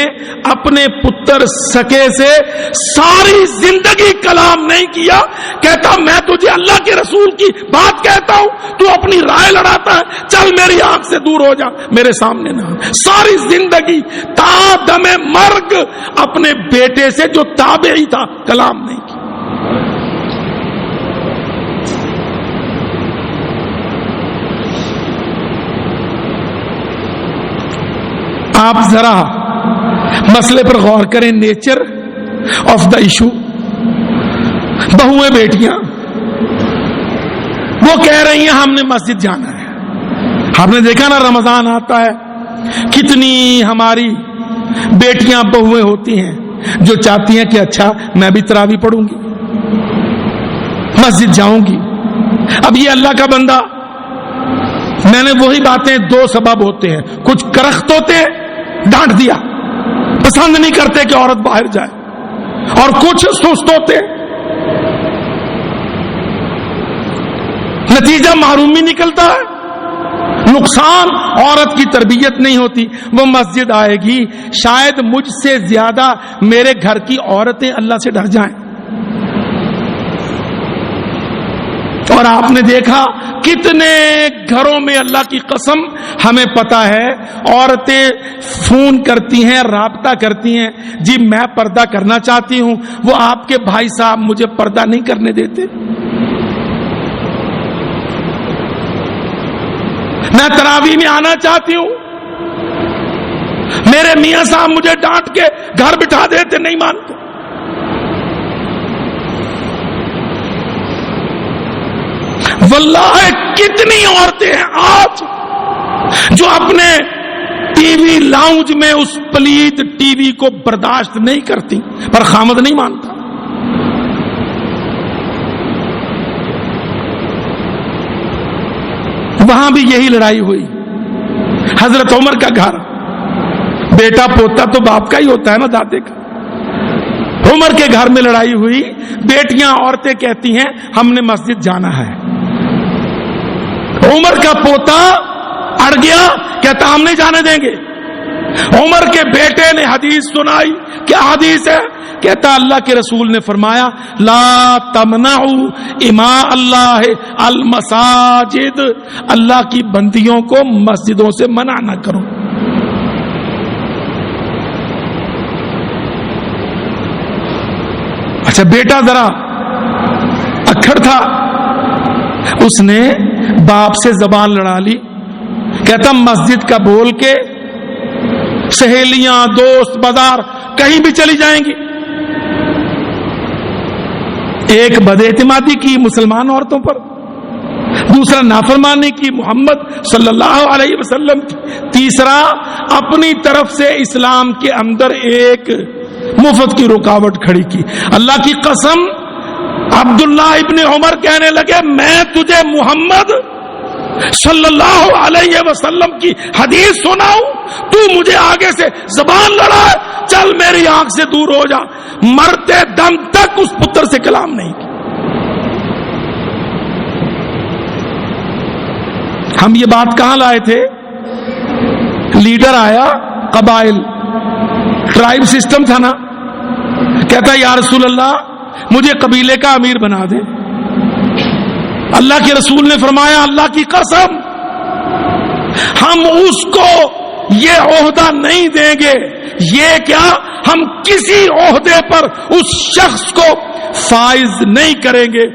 اپنے پتر سکے سے ساری زندگی کلام نہیں کیا۔ کہتا میں تجھے اللہ کے رسول کی بات کہتا ہوں، تو اپنی رائے لڑاتا ہے، چل میری آنکھ سے دور ہو جا، میرے سامنے نہ۔ ساری زندگی تا دم مرگ اپنے بیٹے سے جو تابعی تھا کلام نہیں کیا۔ آپ ذرا مسئلے پر غور کریں، نیچر آف دا ایشو۔ بہویں بیٹیاں وہ کہہ رہی ہیں ہم نے مسجد جانا ہے۔ آپ نے دیکھا نا رمضان آتا ہے، کتنی ہماری بیٹیاں بہویں ہوتی ہیں جو چاہتی ہیں کہ اچھا میں بھی تراویح پڑھوں گی، مسجد جاؤں گی۔ اب یہ اللہ کا بندہ، میں نے وہی باتیں، دو سبب ہوتے ہیں، کچھ کرخت ہوتے ہیں، ڈانٹ دیا، پسند نہیں کرتے کہ عورت باہر جائے، اور کچھ سست ہوتے ہیں، نتیجہ محرومی نکلتا ہے، نقصان، عورت کی تربیت نہیں ہوتی۔ وہ مسجد آئے گی، شاید مجھ سے زیادہ میرے گھر کی عورتیں اللہ سے ڈر جائیں۔ اور آپ نے دیکھا کتنے گھروں میں، اللہ کی قسم ہمیں پتا ہے، عورتیں فون کرتی ہیں، رابطہ کرتی ہیں، جی میں پردہ کرنا چاہتی ہوں، وہ آپ کے بھائی صاحب مجھے پردہ نہیں کرنے دیتے، میں تراویح میں آنا چاہتی ہوں، میرے میاں صاحب مجھے ڈانٹ کے گھر بٹھا دیتے، نہیں مانتے۔ واللہ کتنی عورتیں ہیں آج جو اپنے ٹی وی لاؤنج میں اس پلید ٹی وی کو برداشت نہیں کرتی، پر خامد نہیں مانتا. وہاں بھی یہی لڑائی ہوئی. حضرت عمر کا گھر، بیٹا پوتا تو باپ کا ہی ہوتا ہے نا، دادے کا. عمر کے گھر میں لڑائی ہوئی. بیٹیاں عورتیں کہتی ہیں ہم نے مسجد جانا ہے. عمر کا پوتا اڑ گیا، کہتا ہم نہیں جانے دیں گے. عمر کے بیٹے نے حدیث سنائی. کیا حدیث ہے؟ کہتا اللہ کے رسول نے فرمایا لا تمنعوا اماء اللہ المساجد، اللہ کی بندیوں کو مسجدوں سے منع نہ کرو. اچھا بیٹا ذرا اکھڑ تھا، اس نے باپ سے زبان لڑا لی. کہتا مسجد کا بول کے سہیلیاں دوست بازار کہیں بھی چلی جائیں گی. ایک بد اعتمادی کی مسلمان عورتوں پر، دوسرا نافرمانی کی محمد صلی اللہ علیہ وسلم کی، تیسرا اپنی طرف سے اسلام کے اندر ایک مفت کی رکاوٹ کھڑی کی. اللہ کی قسم عبداللہ ابن عمر کہنے لگے میں تجھے محمد صلی اللہ علیہ وسلم کی حدیث سناؤں، تو مجھے آگے سے زبان لڑا، چل میری آنکھ سے دور ہو جا. مرتے دم تک اس پتر سے کلام نہیں کی. ہم یہ بات کہاں لائے تھے؟ لیڈر آیا، قبائل ٹرائب سسٹم تھا نا، کہتا یا رسول اللہ مجھے قبیلے کا امیر بنا دے. اللہ کے رسول نے فرمایا اللہ کی قسم ہم اس کو یہ عہدہ نہیں دیں گے. یہ کیا، ہم کسی عہدے پر اس شخص کو فائز نہیں کریں گے.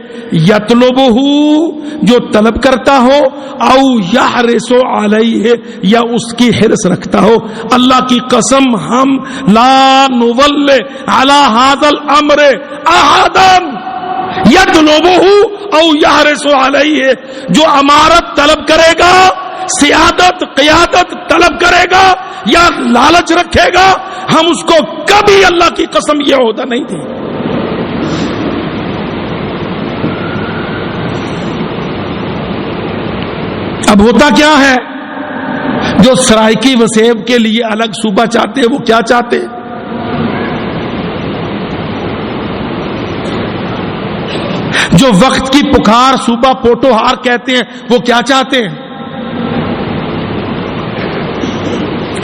یطلبہ، جو طلب کرتا ہو، او یحرس علیہ، یا اس کی حرص رکھتا ہو. اللہ کی قسم ہم لا نولی علی ھذا الامر احدا یطلبہ او یحرس علیہ، جو امارت طلب کرے گا، سیادت قیادت طلب کرے گا یا لالچ رکھے گا، ہم اس کو کبھی اللہ کی قسم یہ عہدہ نہیں دیں. اب ہوتا کیا ہے، جو سرائکی وسیب کے لیے الگ صوبہ چاہتے ہیں وہ کیا چاہتے ہیں؟ جو وقت کی پکار صوبہ پوٹوہار کہتے ہیں وہ کیا چاہتے ہیں؟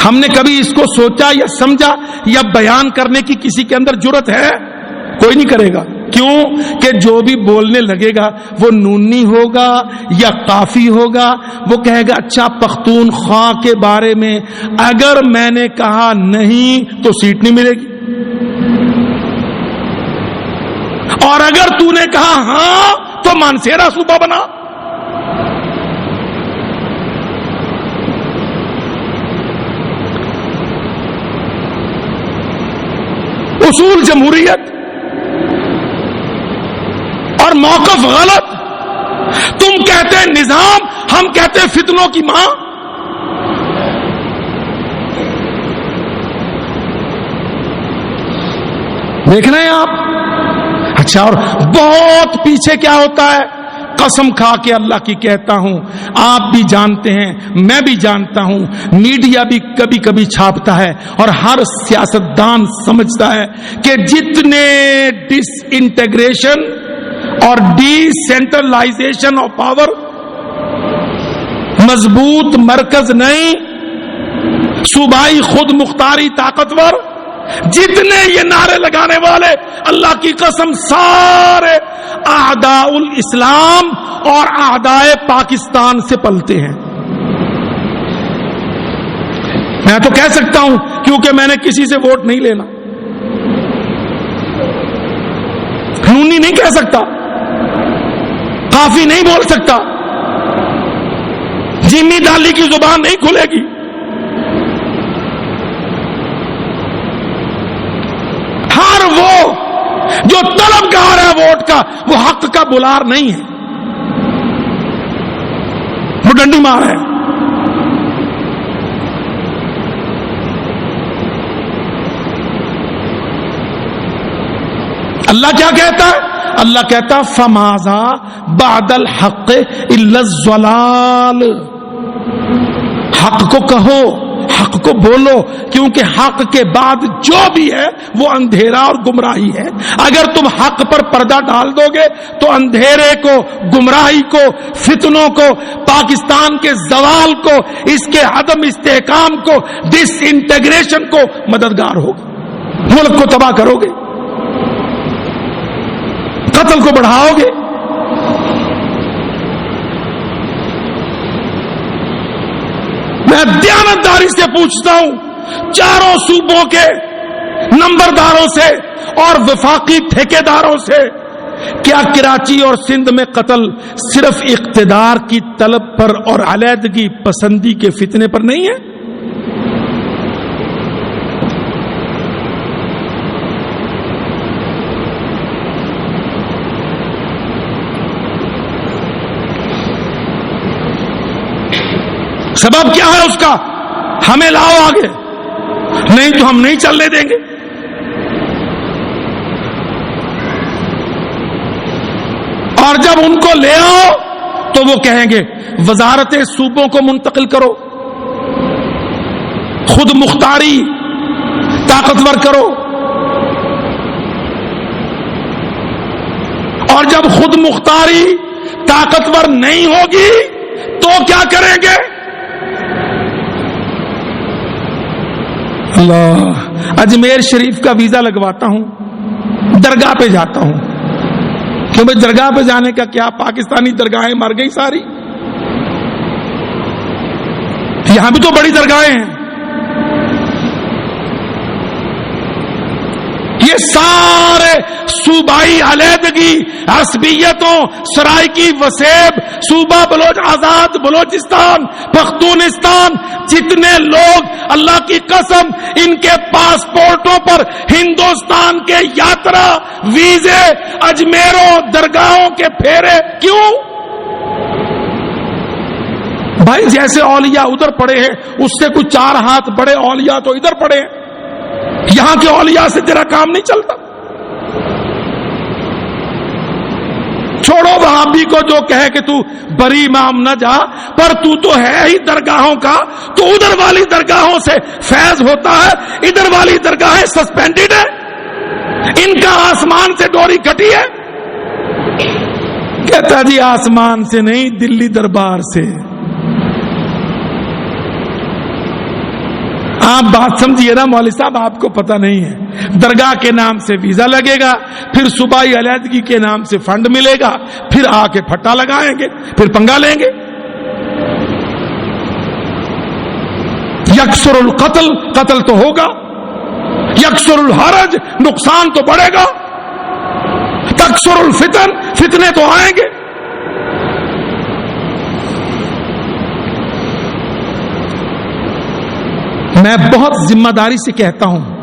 ہم نے کبھی اس کو سوچا یا سمجھا یا بیان کرنے کی کسی کے اندر جرت ہے؟ کوئی نہیں کرے گا. کیوں کہ جو بھی بولنے لگے گا وہ نونی ہوگا یا قافی ہوگا. وہ کہے گا اچھا پختونخوا کے بارے میں اگر میں نے کہا نہیں تو سیٹ نہیں ملے گی، اور اگر تو نے کہا ہاں تو مانسیرا صوبہ بنا. اصول جمہوریت اور موقف غلط. تم کہتے ہیں نظام، ہم کہتے ہیں فتنوں کی ماں. دیکھ رہے ہیں آپ؟ اچھا، اور بہت پیچھے کیا ہوتا ہے؟ قسم کھا کے اللہ کی کہتا ہوں، آپ بھی جانتے ہیں میں بھی جانتا ہوں، میڈیا بھی کبھی کبھی چھاپتا ہے اور ہر سیاستدان سمجھتا ہے کہ جتنے ڈس انٹیگریشن اور ڈی سینٹرلائزیشن آف پاور، مضبوط مرکز نہیں، صوبائی خود مختاری طاقتور، جتنے یہ نعرے لگانے والے اللہ کی قسم سارے اعداء الاسلام اور اعداء پاکستان سے پلتے ہیں. میں تو کہہ سکتا ہوں کیونکہ میں نے کسی سے ووٹ نہیں لینا. نونی نہیں کہہ سکتا، کافی نہیں بول سکتا، جمی ڈالی کی زبان نہیں کھلے گی. ہر وہ جو طلبگار ہے ووٹ کا، وہ حق کا بلار نہیں ہے. ڈنڈی مار ہے. اللہ کیا کہتا ہے؟ اللہ کہتا فماذا بعد الحق الا الضلال. حق کو کہو، حق کو بولو، کیونکہ حق کے بعد جو بھی ہے وہ اندھیرا اور گمراہی ہے. اگر تم حق پر پردہ ڈال دو گے تو اندھیرے کو، گمراہی کو، فتنوں کو، پاکستان کے زوال کو، اس کے عدم استحکام کو، ڈس انٹیگریشن کو مددگار ہوگا. ملک کو تباہ کرو گے، قتل کو بڑھاؤ گے. میں دیانتداری سے پوچھتا ہوں چاروں صوبوں کے نمبرداروں سے اور وفاقی ٹھیکیداروں سے، کیا کراچی اور سندھ میں قتل صرف اقتدار کی طلب پر اور علیحدگی پسندی کے فتنے پر نہیں ہے؟ سبب کیا ہے اس کا؟ ہمیں لاؤ آگے، نہیں تو ہم نہیں چلنے دیں گے. اور جب ان کو لے آؤ تو وہ کہیں گے وزارتیں صوبوں کو منتقل کرو، خود مختاری طاقتور کرو. اور جب خود مختاری طاقتور نہیں ہوگی تو کیا کریں گے؟ اللہ، اجمیر شریف کا ویزا لگواتا ہوں، درگاہ پہ جاتا ہوں. کیوں بھائی درگاہ پہ جانے کا کیا؟ پاکستانی درگاہیں مر گئی ساری. یہاں بھی تو بڑی درگاہیں ہیں. یہ سارے صوبائی علیحدگی، عصبیتوں، سرائکی وسیب، صوبہ بلوچ آزاد بلوچستان، پختونستان، جتنے لوگ اللہ کی قسم ان کے پاسپورٹوں پر ہندوستان کے یاترا ویزے، اجمیروں، درگاہوں کے پھیرے، کیوں؟ بھائی جیسے اولیاء ادھر پڑے ہیں اس سے کچھ 4 ہاتھ بڑے اولیاء تو ادھر پڑے ہیں. یہاں کے اولیاء سے تیرا کام نہیں چلتا. چھوڑو وہابی کو جو کہے کہ تو بری امام نہ جا، پر تو ہے ہی درگاہوں کا، تو ادھر والی درگاہوں سے فیض ہوتا ہے، ادھر والی درگاہیں سسپینڈڈ ہے، ان کا آسمان سے ڈوری کٹی ہے. کہتا جی آسمان سے نہیں، دلی دربار سے. آپ بات سمجھیے نا مولوی صاحب، آپ کو پتہ نہیں ہے. درگاہ کے نام سے ویزا لگے گا، پھر صوبائی علیحدگی کے نام سے فنڈ ملے گا، پھر آ کے پھٹا لگائیں گے، پھر پنگا لیں گے. یکسر القتل، قتل تو ہوگا. یکسر الحرج، نقصان تو بڑھے گا. تکسر الفتن، فتنے تو آئیں گے. میں بہت ذمہ داری سے کہتا ہوں،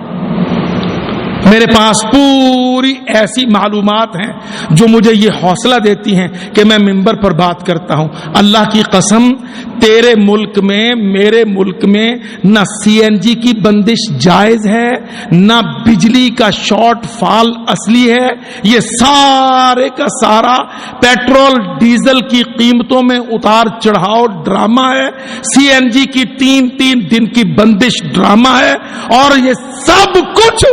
میرے پاس پوری ایسی معلومات ہیں جو مجھے یہ حوصلہ دیتی ہیں کہ میں ممبر پر بات کرتا ہوں. اللہ کی قسم، تیرے ملک میں، میرے ملک میں نہ CNG کی بندش جائز ہے، نہ بجلی کا شارٹ فال اصلی ہے. یہ سارے کا سارا پیٹرول ڈیزل کی قیمتوں میں اتار چڑھاؤ ڈرامہ ہے. CNG کی 3 دن کی بندش ڈرامہ ہے. اور یہ سب کچھ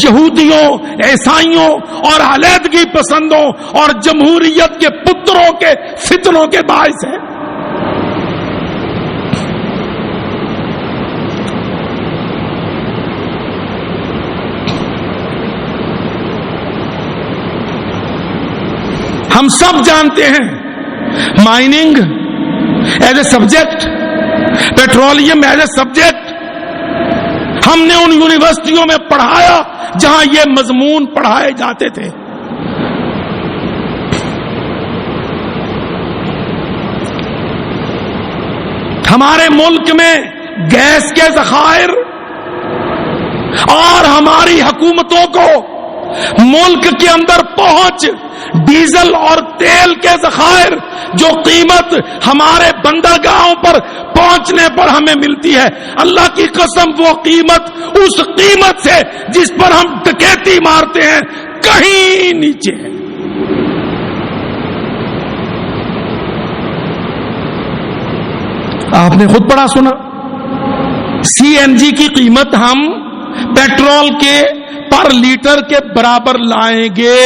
یہودیوں، عیسائیوں اور علیحدگی پسندوں اور جمہوریت کے پتروں کے فتنوں کے باعث ہے. ہم سب جانتے ہیں mining as a subject, petroleum as a subject ہم نے ان یونیورسٹیوں میں پڑھایا جہاں یہ مضمون پڑھائے جاتے تھے. ہمارے ملک میں گیس کے ذخائر اور ہماری حکومتوں کو ملک کے اندر پہنچ ڈیزل اور تیل کے ذخائر جو قیمت ہمارے بندرگاہوں پر پہنچنے پر ہمیں ملتی ہے، اللہ کی قسم وہ قیمت اس قیمت سے جس پر ہم ڈکیتی مارتے ہیں کہیں نیچے ہے۔ آپ نے خود پڑھا سنا، سی این جی کی قیمت ہم پیٹرول کے پر لیٹر کے برابر لائیں گے،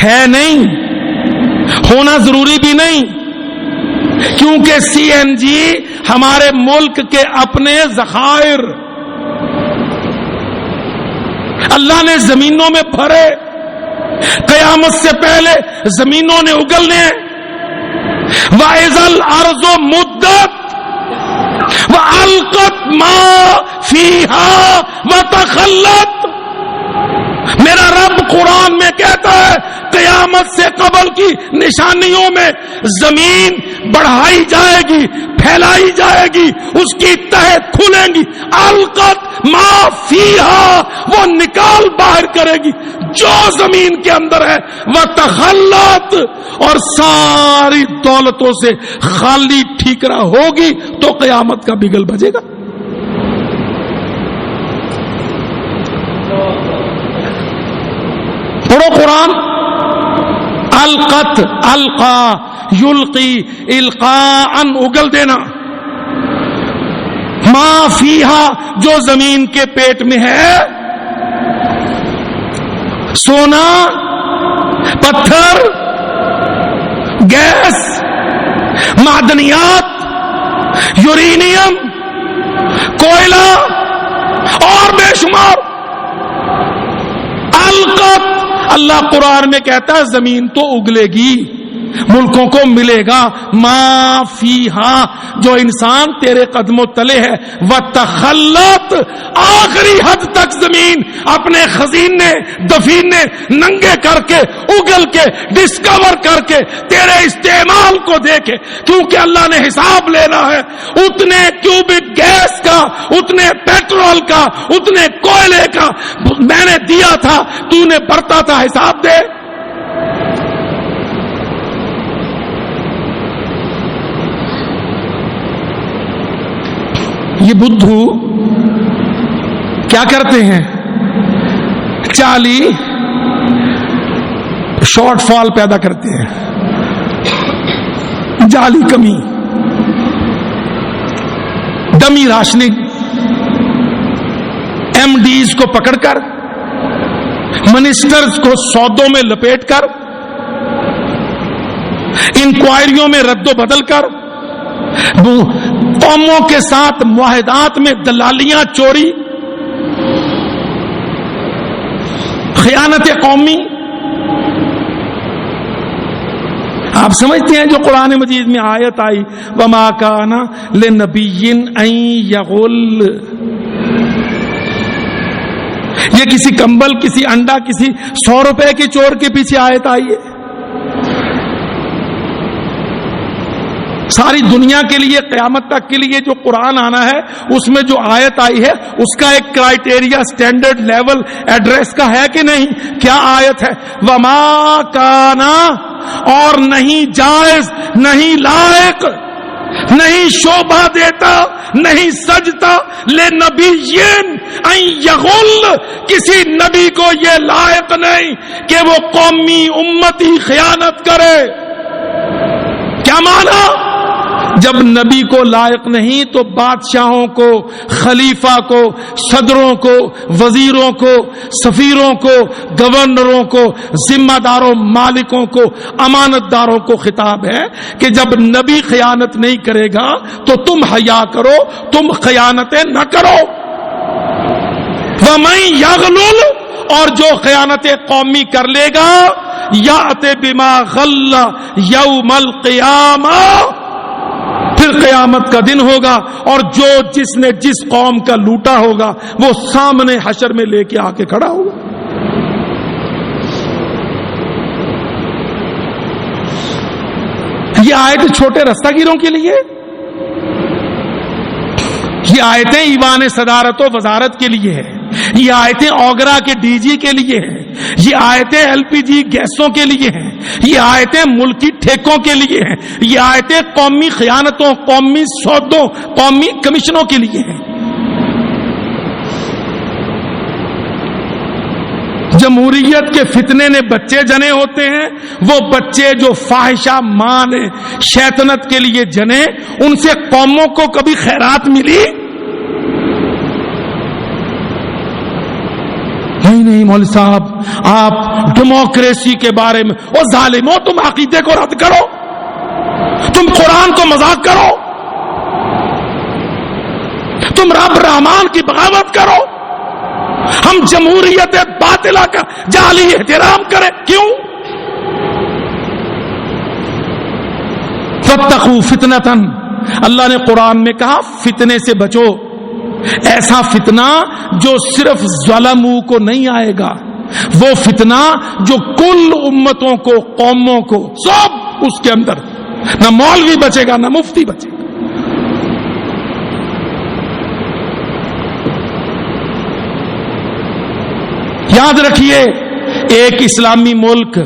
ہے نہیں، ہونا ضروری بھی نہیں، کیونکہ سی این جی ہمارے ملک کے اپنے ذخائر اللہ نے زمینوں میں بھرے، قیامت سے پہلے زمینوں نے اگلنے ہیں۔ وَإِذَا الْأَرْضُ مُدَّتْ وَأَلْقَتْ مَا فِيهَا وَتَخَلَّتْ، میرا رب قرآن میں کہتا ہے قیامت سے قبل کی نشانیوں میں زمین بڑھائی جائے گی، پھیلائی جائے گی، اس کی تہیں کھلیں گی، القت ما فیہا، وہ نکال باہر کرے گی جو زمین کے اندر ہے، وتخلت، اور ساری دولتوں سے خالی ٹھیکرا ہوگی تو قیامت کا بگل بجے گا۔ پڑھو قرآن، القت، القا، یلقی، القاء، اگل دینا، ما فیہا، جو زمین کے پیٹ میں ہے، سونا، پتھر، گیس، معدنیات، یورینیم، کوئلہ اور بے شمار، القت، اللہ قرآن میں کہتا ہے زمین تو اگلے گی، ملکوں کو ملے گا، ما فیہا، جو انسان تیرے قدموں تلے ہے، وتخلت، آخری حد تک زمین اپنے خزینے دفینے ننگے کر کے، اگل کے، ڈسکور کر کے تیرے استعمال کو دیکھے، کیونکہ اللہ نے حساب لینا ہے، اتنے کیوبک گیس کا، اتنے پیٹرول کا، اتنے کوئلے کا میں نے دیا تھا، تو نے برتا تھا، حساب دے۔ یہ بدھو کیا کرتے ہیں؟ چالی شارٹ فال پیدا کرتے ہیں، جعلی کمی، ڈمی راشننگ، ایم ڈیز کو پکڑ کر، منسٹرز کو سودوں میں لپیٹ کر، انکوائریوں میں رد و بدل کر، قوموں کے ساتھ معاہدات میں دلالیاں، چوری، خیانت قومی۔ آپ سمجھتے ہیں جو قرآن مجید میں آیت آئی وَمَا كَانَ لِنَبِيٍّ أَن يَغُلَّ، یہ کسی کمبل، کسی انڈا، کسی 100 روپے کے چور کے پیچھے آیت آئی ہے؟ ساری دنیا کے لیے، قیامت تک کے لیے جو قرآن آنا ہے، اس میں جو آیت آئی ہے اس کا ایک کرائیٹیریا، سٹینڈرڈ لیول ایڈریس کا ہے کہ نہیں؟ کیا آیت ہے؟ وَمَا كَانَ، اور نہیں جائز، نہیں لائق، نہیں شوبھا دیتا، نہیں سجتا، لِنَبِيٍّ أَن يَغُلَّ، کسی نبی کو یہ لائق نہیں کہ وہ قومی امتی خیانت کرے۔ کیا مانا؟ جب نبی کو لائق نہیں تو بادشاہوں کو، خلیفہ کو، صدروں کو، وزیروں کو، سفیروں کو، گورنروں کو، ذمہ داروں، مالکوں کو، امانت داروں کو خطاب ہے کہ جب نبی خیانت نہیں کرے گا تو تم حیا کرو، تم خیانتیں نہ کرو۔ وَمَن يَغْلُلْ، اور جو خیانت قومی کر لے گا، یَأْتِ بِمَا غَلَّ یَوْمَ الْقِیَامَةِ، پھر قیامت کا دن ہوگا اور جو جس نے جس قوم کا لوٹا ہوگا وہ سامنے حشر میں لے کے آ کے کھڑا ہوگا۔ یہ آیت چھوٹے رستہ گیروں کے لیے، یہ آیتیں ایوان صدارت و وزارت کے لیے ہے، یہ آیتیں اوگرا کے ڈی جی کے لیے ہیں، یہ آیتیں ایل پی جی گیسوں کے لیے ہیں، یہ آیتیں ملکی ٹھیکوں کے لیے ہیں، یہ آیتیں قومی خیانتوں، قومی سودوں، قومی کمیشنوں کے لیے ہیں۔ جمہوریت کے فتنے نے بچے جنے ہوتے ہیں، وہ بچے جو فاحشہ مال شیطنت کے لیے جنے، ان سے قوموں کو کبھی خیرات ملی؟ نہیں مولوی صاحب، آپ ڈیموکریسی کے بارے میں، او ظالموں، تم عقیدے کو رد کرو، تم قرآن کو مذاق کرو، تم رب رحمان کی بغاوت کرو، ہم جمہوریت باطلہ کا جعلی احترام کریں، کیوں؟ فاتقوا فتنۃ، اللہ نے قرآن میں کہا فتنے سے بچو، ایسا فتنہ جو صرف ظلموں کو نہیں آئے گا، وہ فتنہ جو کل امتوں کو، قوموں کو، سب اس کے اندر، نہ مولوی بچے گا نہ مفتی بچے گا۔ یاد رکھیے، ایک اسلامی ملک،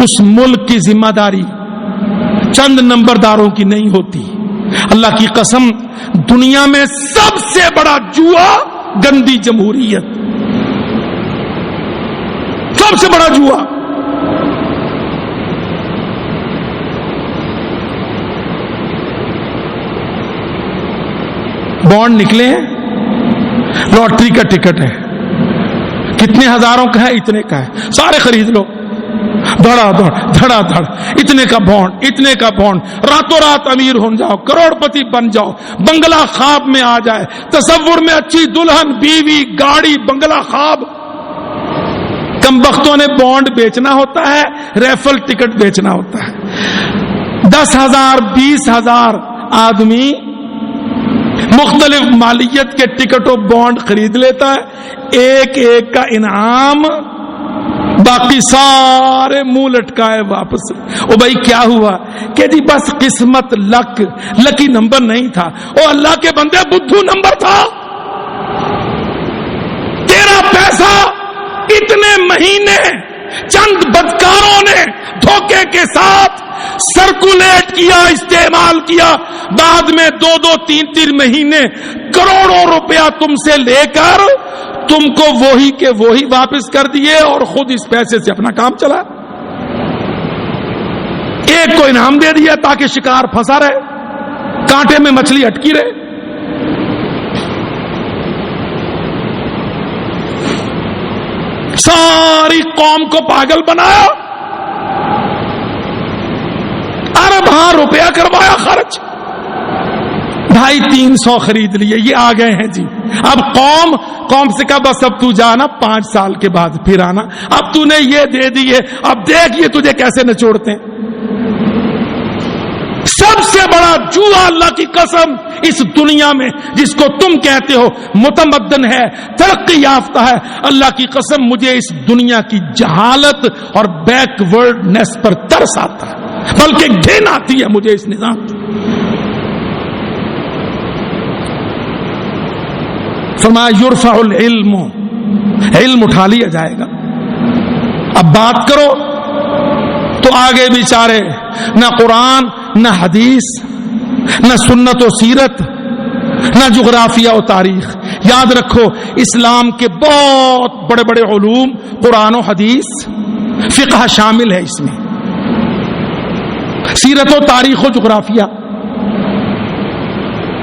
اس ملک کی ذمہ داری چند نمبرداروں کی نہیں ہوتی۔ اللہ کی قسم، دنیا میں سب سے بڑا جوا گندی جمہوریت، سب سے بڑا جوا۔ بانڈ نکلے ہیں، لاٹری کا ٹکٹ ہے، کتنے ہزاروں کا ہے؟ اتنے کا ہے، سارے خرید لو، دھڑا دھڑ دھڑا دھڑ، اتنے کا بانڈ، اتنے کا بانڈ، راتوں رات امیر ہو جاؤ، کروڑ پتی بن جاؤ، بنگلہ خواب میں آ جائے، تصور میں اچھی دلہن، بیوی، گاڑی، بنگلہ خواب۔ کم بختوں نے بانڈ بیچنا ہوتا ہے، ریفل ٹکٹ بیچنا ہوتا ہے۔ 10,000 20,000 آدمی مختلف مالیت کے ٹکٹ و بانڈ خرید لیتا ہے، ایک ایک کا انعام، باقی سارے منہ لٹکائے واپس۔ او بھائی کیا ہوا؟ کہ جی بس قسمت، لکی نمبر نہیں تھا۔ او اللہ کے بندے، بدھو نمبر تھا۔ تیرا پیسہ اتنے مہینے چند بدکاروں نے دھوکے کے ساتھ سرکولیٹ کیا، استعمال کیا، بعد میں 2-2 3-3 مہینے کروڑوں روپیہ تم سے لے کر تم کو وہی کے وہی واپس کر دیے، اور خود اس پیسے سے اپنا کام چلا۔ ایک کو انعام دے دیا تاکہ شکار پھنسا رہے، کانٹے میں مچھلی اٹکی رہے۔ ساری قوم کو پاگل بنایا، ارباں روپیہ کروایا خرچ، 250-300 خرید لیے، یہ آ گئے ہیں جی۔ اب قوم سے کہا بس اب تو جانا، 5 سال کے بعد پھر آنا، اب تو نے یہ دے دیے، اب دیکھ یہ تجھے کیسے نچوڑتے ہیں۔ سب سے بڑا جوا، اللہ کی قسم، اس دنیا میں جس کو تم کہتے ہو متمدن ہے، ترقی یافتہ ہے، اللہ کی قسم مجھے اس دنیا کی جہالت اور بیک ورڈنیس پر ترس آتا ہے، بلکہ گھن آتی ہے مجھے اس نظام کی۔ فرمایا یرفع العلم، علم اٹھا لیا جائے گا۔ اب بات کرو تو آگے بیچارے نہ قرآن، نہ حدیث، نہ سنت و سیرت، نہ جغرافیہ و تاریخ۔ یاد رکھو، اسلام کے بہت بڑے بڑے علوم، قرآن و حدیث، فقہ شامل ہے اس میں، سیرت و تاریخ و جغرافیہ۔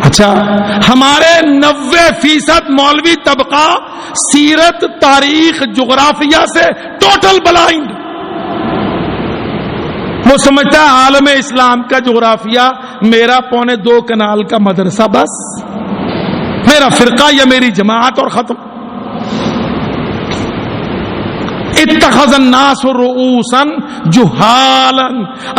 اچھا، ہمارے 90% مولوی طبقہ سیرت، تاریخ، جغرافیہ سے ٹوٹل بلائنڈ۔ وہ سمجھتا ہے عالم اسلام کا جغرافیہ میرا 2.25 کنال کا مدرسہ، بس میرا فرقہ یا میری جماعت اور ختم۔ اتخذ الناس رؤوسا جہالا،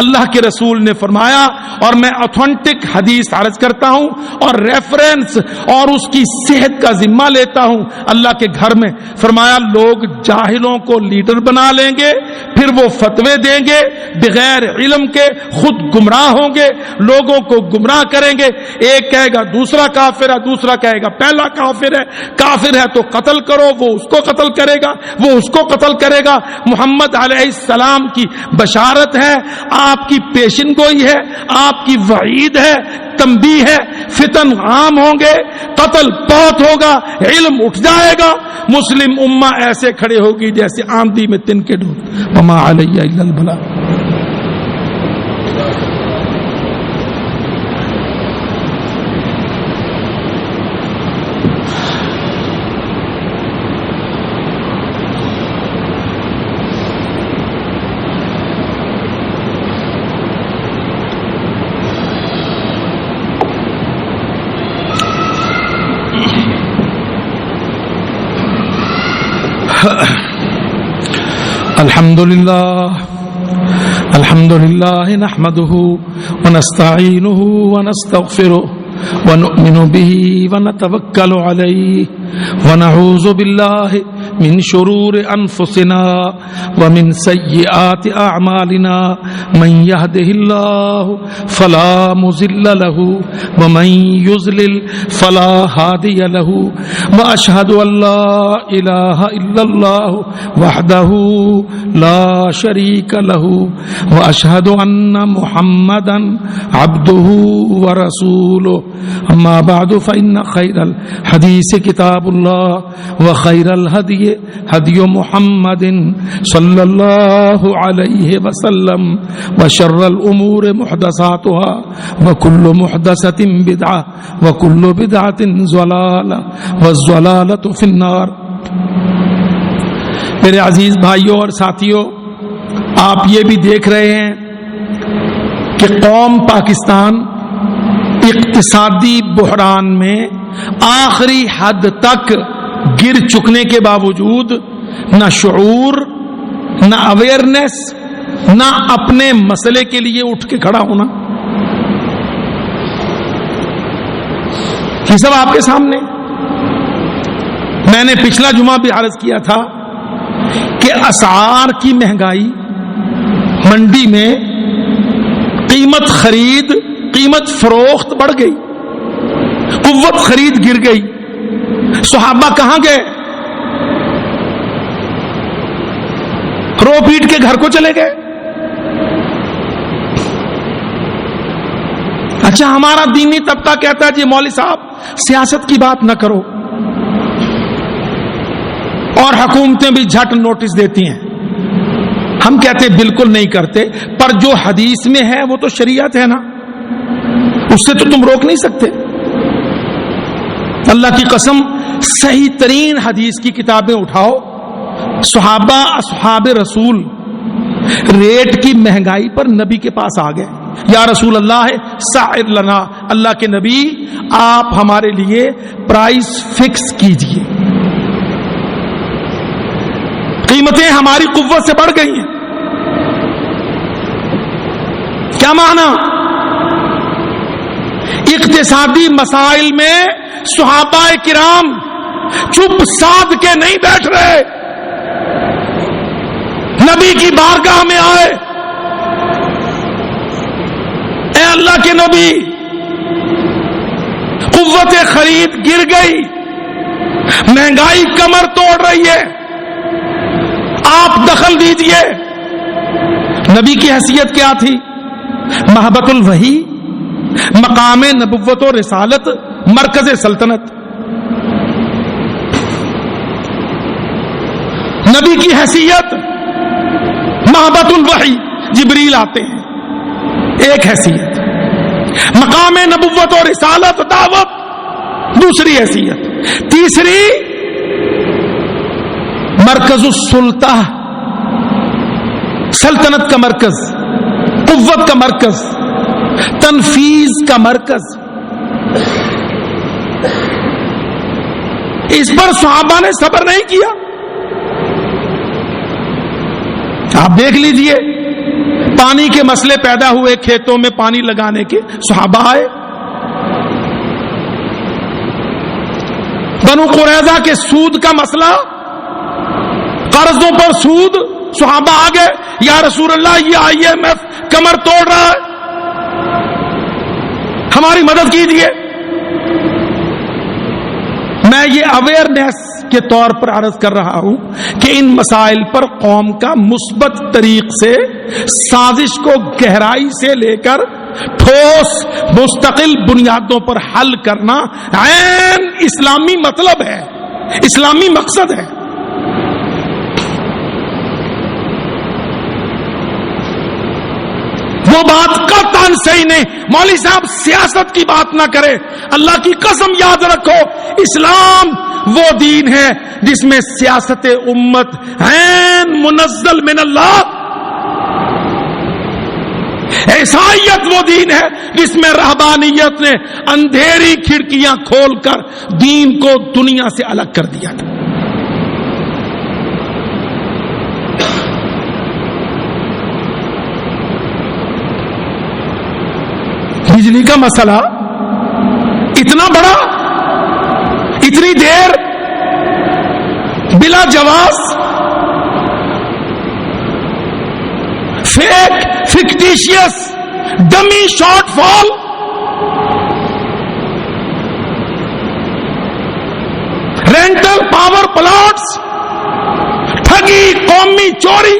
اللہ کے رسول نے فرمایا، اور میں اوتھینٹک حدیث عرض کرتا ہوں اور ریفرنس اور اس کی صحت کا ذمہ لیتا ہوں، اللہ کے گھر میں فرمایا لوگ جاہلوں کو لیڈر بنا لیں گے، پھر وہ فتوے دیں گے بغیر علم کے، خود گمراہ ہوں گے، لوگوں کو گمراہ کریں گے، ایک کہے گا دوسرا کافر ہے، دوسرا کہے گا پہلا کافر ہے، کافر ہے تو قتل کرو، وہ اس کو قتل کرے گا، وہ اس کو قتل کرے گا۔ محمد علیہ السلام کی بشارت ہے، آپ کی پیشن گوئی ہے، آپ کی وعید ہے، تنبیہ ہے، فتن عام ہوں گے، قتل بہت ہوگا، علم اٹھ جائے گا، مسلم امہ ایسے کھڑے ہوگی جیسے آندھی میں تن کے ڈول، وما علیہ الا البلاغ۔ الحمد لله نحمده ونستعينه ونستغفره ونؤمن به ونتوكل عليه ونعوذ بالله من شرور أنفسنا ومن سيئات أعمالنا من يهده الله فلا مضل له ومن يضلل فلا هادي له وأشهد أن لا إله إلا الله وحده لا شريك له وأشهد أن محمدا عبده ورسوله أما بعد فإن خير الحديث كتاب الله وخير الهدي هدي محمد صلى الله عليه وسلم وشر الأمور محدثاتها وكل محدثة بدعة وكل بدعة ضلالة والضلالة في النار۔ میرے عزیز بھائیوں اور ساتھیوں، آپ یہ بھی دیکھ رہے ہیں کہ قوم پاکستان اقتصادی بحران میں آخری حد تک گر چکنے کے باوجود نہ شعور، نہ اویئرنیس، نہ اپنے مسئلے کے لیے اٹھ کے کھڑا ہونا، یہ سب آپ کے سامنے۔ میں نے پچھلا جمعہ بھی عرض کیا تھا کہ اسعار کی مہنگائی، منڈی میں قیمت خرید قیمت فروخت بڑھ گئی، قوت خرید گر گئی۔ صحابہ کہاں گئے؟ رو پیٹ کے گھر کو چلے گئے۔ اچھا، ہمارا دینی طبقہ کہتا ہے جی مولوی صاحب سیاست کی بات نہ کرو، اور حکومتیں بھی جھٹ نوٹس دیتی ہیں۔ ہم کہتے بالکل نہیں کرتے، پر جو حدیث میں ہے وہ تو شریعت ہے نا، اس سے تو تم روک نہیں سکتے۔ اللہ کی قسم، صحیح ترین حدیث کی کتابیں اٹھاؤ، صحابہ اصحاب رسول ریٹ کی مہنگائی پر نبی کے پاس آ گئے، یا رسول اللہ سعر لنا، اللہ کے نبی آپ ہمارے لیے پرائس فکس کیجئے، قیمتیں ہماری قوت سے بڑھ گئی ہیں۔ کیا معنی؟ اقتصادی مسائل میں صحابہ کرام چپ سادھ کے نہیں بیٹھ رہے، نبی کی بارگاہ میں آئے، اے اللہ کے نبی قوت خرید گر گئی، مہنگائی کمر توڑ رہی ہے، آپ دخل دیجئے۔ نبی کی حیثیت کیا تھی؟ محبت الوحی، مقام نبوت و رسالت، مرکز سلطنت۔ نبی کی حیثیت محبت الوحی، جبریل آتے ہیں، ایک حیثیت۔ مقام نبوت و رسالت، دعوت، دوسری حیثیت۔ تیسری مرکز السلطہ، سلطنت کا مرکز، قوت کا مرکز، تنفیذ کا مرکز۔ اس پر صحابہ نے صبر نہیں کیا، آپ دیکھ لیجئے پانی کے مسئلے پیدا ہوئے کھیتوں میں پانی لگانے کے، صحابہ آئے، بنو قریظہ کے سود کا مسئلہ، قرضوں پر سود، صحابہ آگے، یا رسول اللہ یہ IMF کمر توڑ رہا ہے، ہماری مدد کیجیے۔ میں یہ اویئرنیس کے طور پر عرض کر رہا ہوں کہ ان مسائل پر قوم کا مثبت طریق سے سازش کو گہرائی سے لے کر ٹھوس مستقل بنیادوں پر حل کرنا عین اسلامی مطلب ہے، اسلامی مقصد ہے۔ وہ بات قطعاً صحیح نہیں، مولوی صاحب سیاست کی بات نہ کرے، اللہ کی قسم یاد رکھو، اسلام وہ دین ہے جس میں سیاست امت عین منزل من اللہ، عیسائیت وہ دین ہے جس میں رہبانیت نے اندھیری کھڑکیاں کھول کر دین کو دنیا سے الگ کر دیا تھا۔ بجلی کا مسئلہ اتنا بڑا، اتنی دیر بلا جواز، فیک فکٹیشیس ڈمی شارٹ فال، رینٹل پاور پلاٹس، ٹھگی، قومی چوری،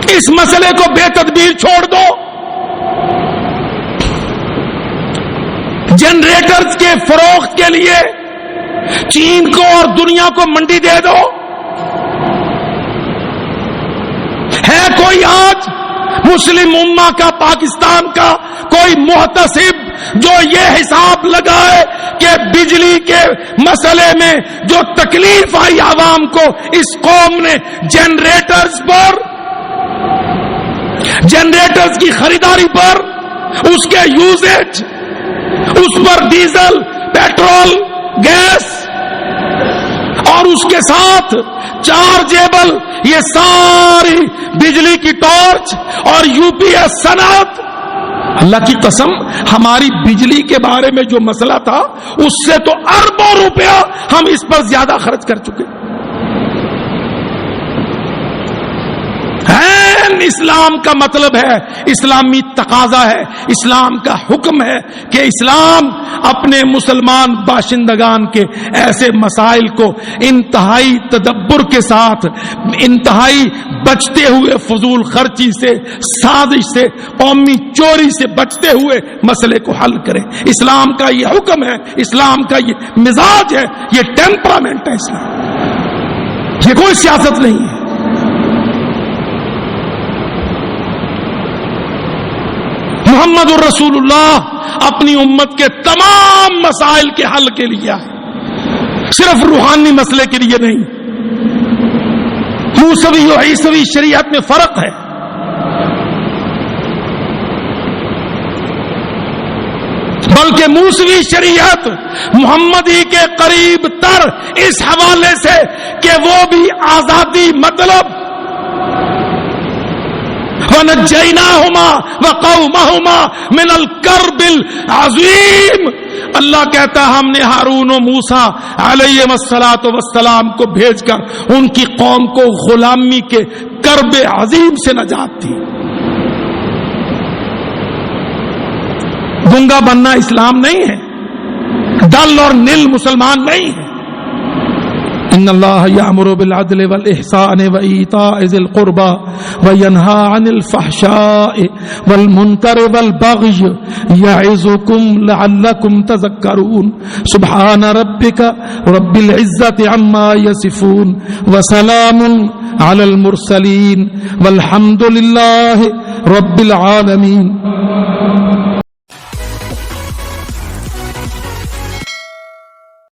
اس مسئلے کو بے تدبیر چھوڑ دو، جنریٹرز کے فروخت کے لیے چین کو اور دنیا کو منڈی دے دو۔ ہے کوئی آج مسلم امہ کا، پاکستان کا کوئی محتسب جو یہ حساب لگائے کہ بجلی کے مسئلے میں جو تکلیف آئی عوام کو، اس قوم نے جنریٹرز پر، جنریٹرز کی خریداری پر، اس کے یوزیج، اس پر ڈیزل، پیٹرول، گیس اور اس کے ساتھ چارجیبل یہ ساری بجلی کی ٹارچ اور UPS صنعت، اللہ کی قسم ہماری بجلی کے بارے میں جو مسئلہ تھا اس سے تو اربوں روپیہ ہم اس پر زیادہ خرچ کر چکے۔ اسلام کا مطلب ہے، اسلامی تقاضا ہے، اسلام کا حکم ہے کہ اسلام اپنے مسلمان باشندگان کے ایسے مسائل کو انتہائی تدبر کے ساتھ، انتہائی بچتے ہوئے فضول خرچی سے، سازش سے، قومی چوری سے بچتے ہوئے مسئلے کو حل کرے۔ اسلام کا یہ حکم ہے، اسلام کا یہ مزاج ہے، یہ ٹیمپرامنٹ ہے اسلام، یہ کوئی سیاست نہیں ہے۔ محمد الرسول اللہ اپنی امت کے تمام مسائل کے حل کے لیے آئے، صرف روحانی مسئلے کے لیے نہیں۔ موسوی اور عیسوی شریعت میں فرق ہے۔ بلکہ موسوی شریعت محمدی کے قریب تر اس حوالے سے کہ وہ بھی آزادی مطلب وَنَجَّيْنَاهُمَا وَقَوْمَهُمَا مِنَ الْكَرْبِ الْعَظِيمِ، اللہ کہتا ہم نے ہارون و موسیٰ علیہ السلام کو بھیج کر ان کی قوم کو غلامی کے کرب عظیم سے نجات دی۔ گنگا بننا اسلام نہیں ہے، ڈل اور نل مسلمان نہیں ہے۔ ان اللہ یامر بالعدل والاحسان وایتاء ذی القربى وینہی عن الفحشاء والمنکر والبغی یعظکم لعلکم تذکرون۔ سبحان ربک رب العزۃ عما یصفون وسلام علی المرسلین والحمد للہ رب العالمین۔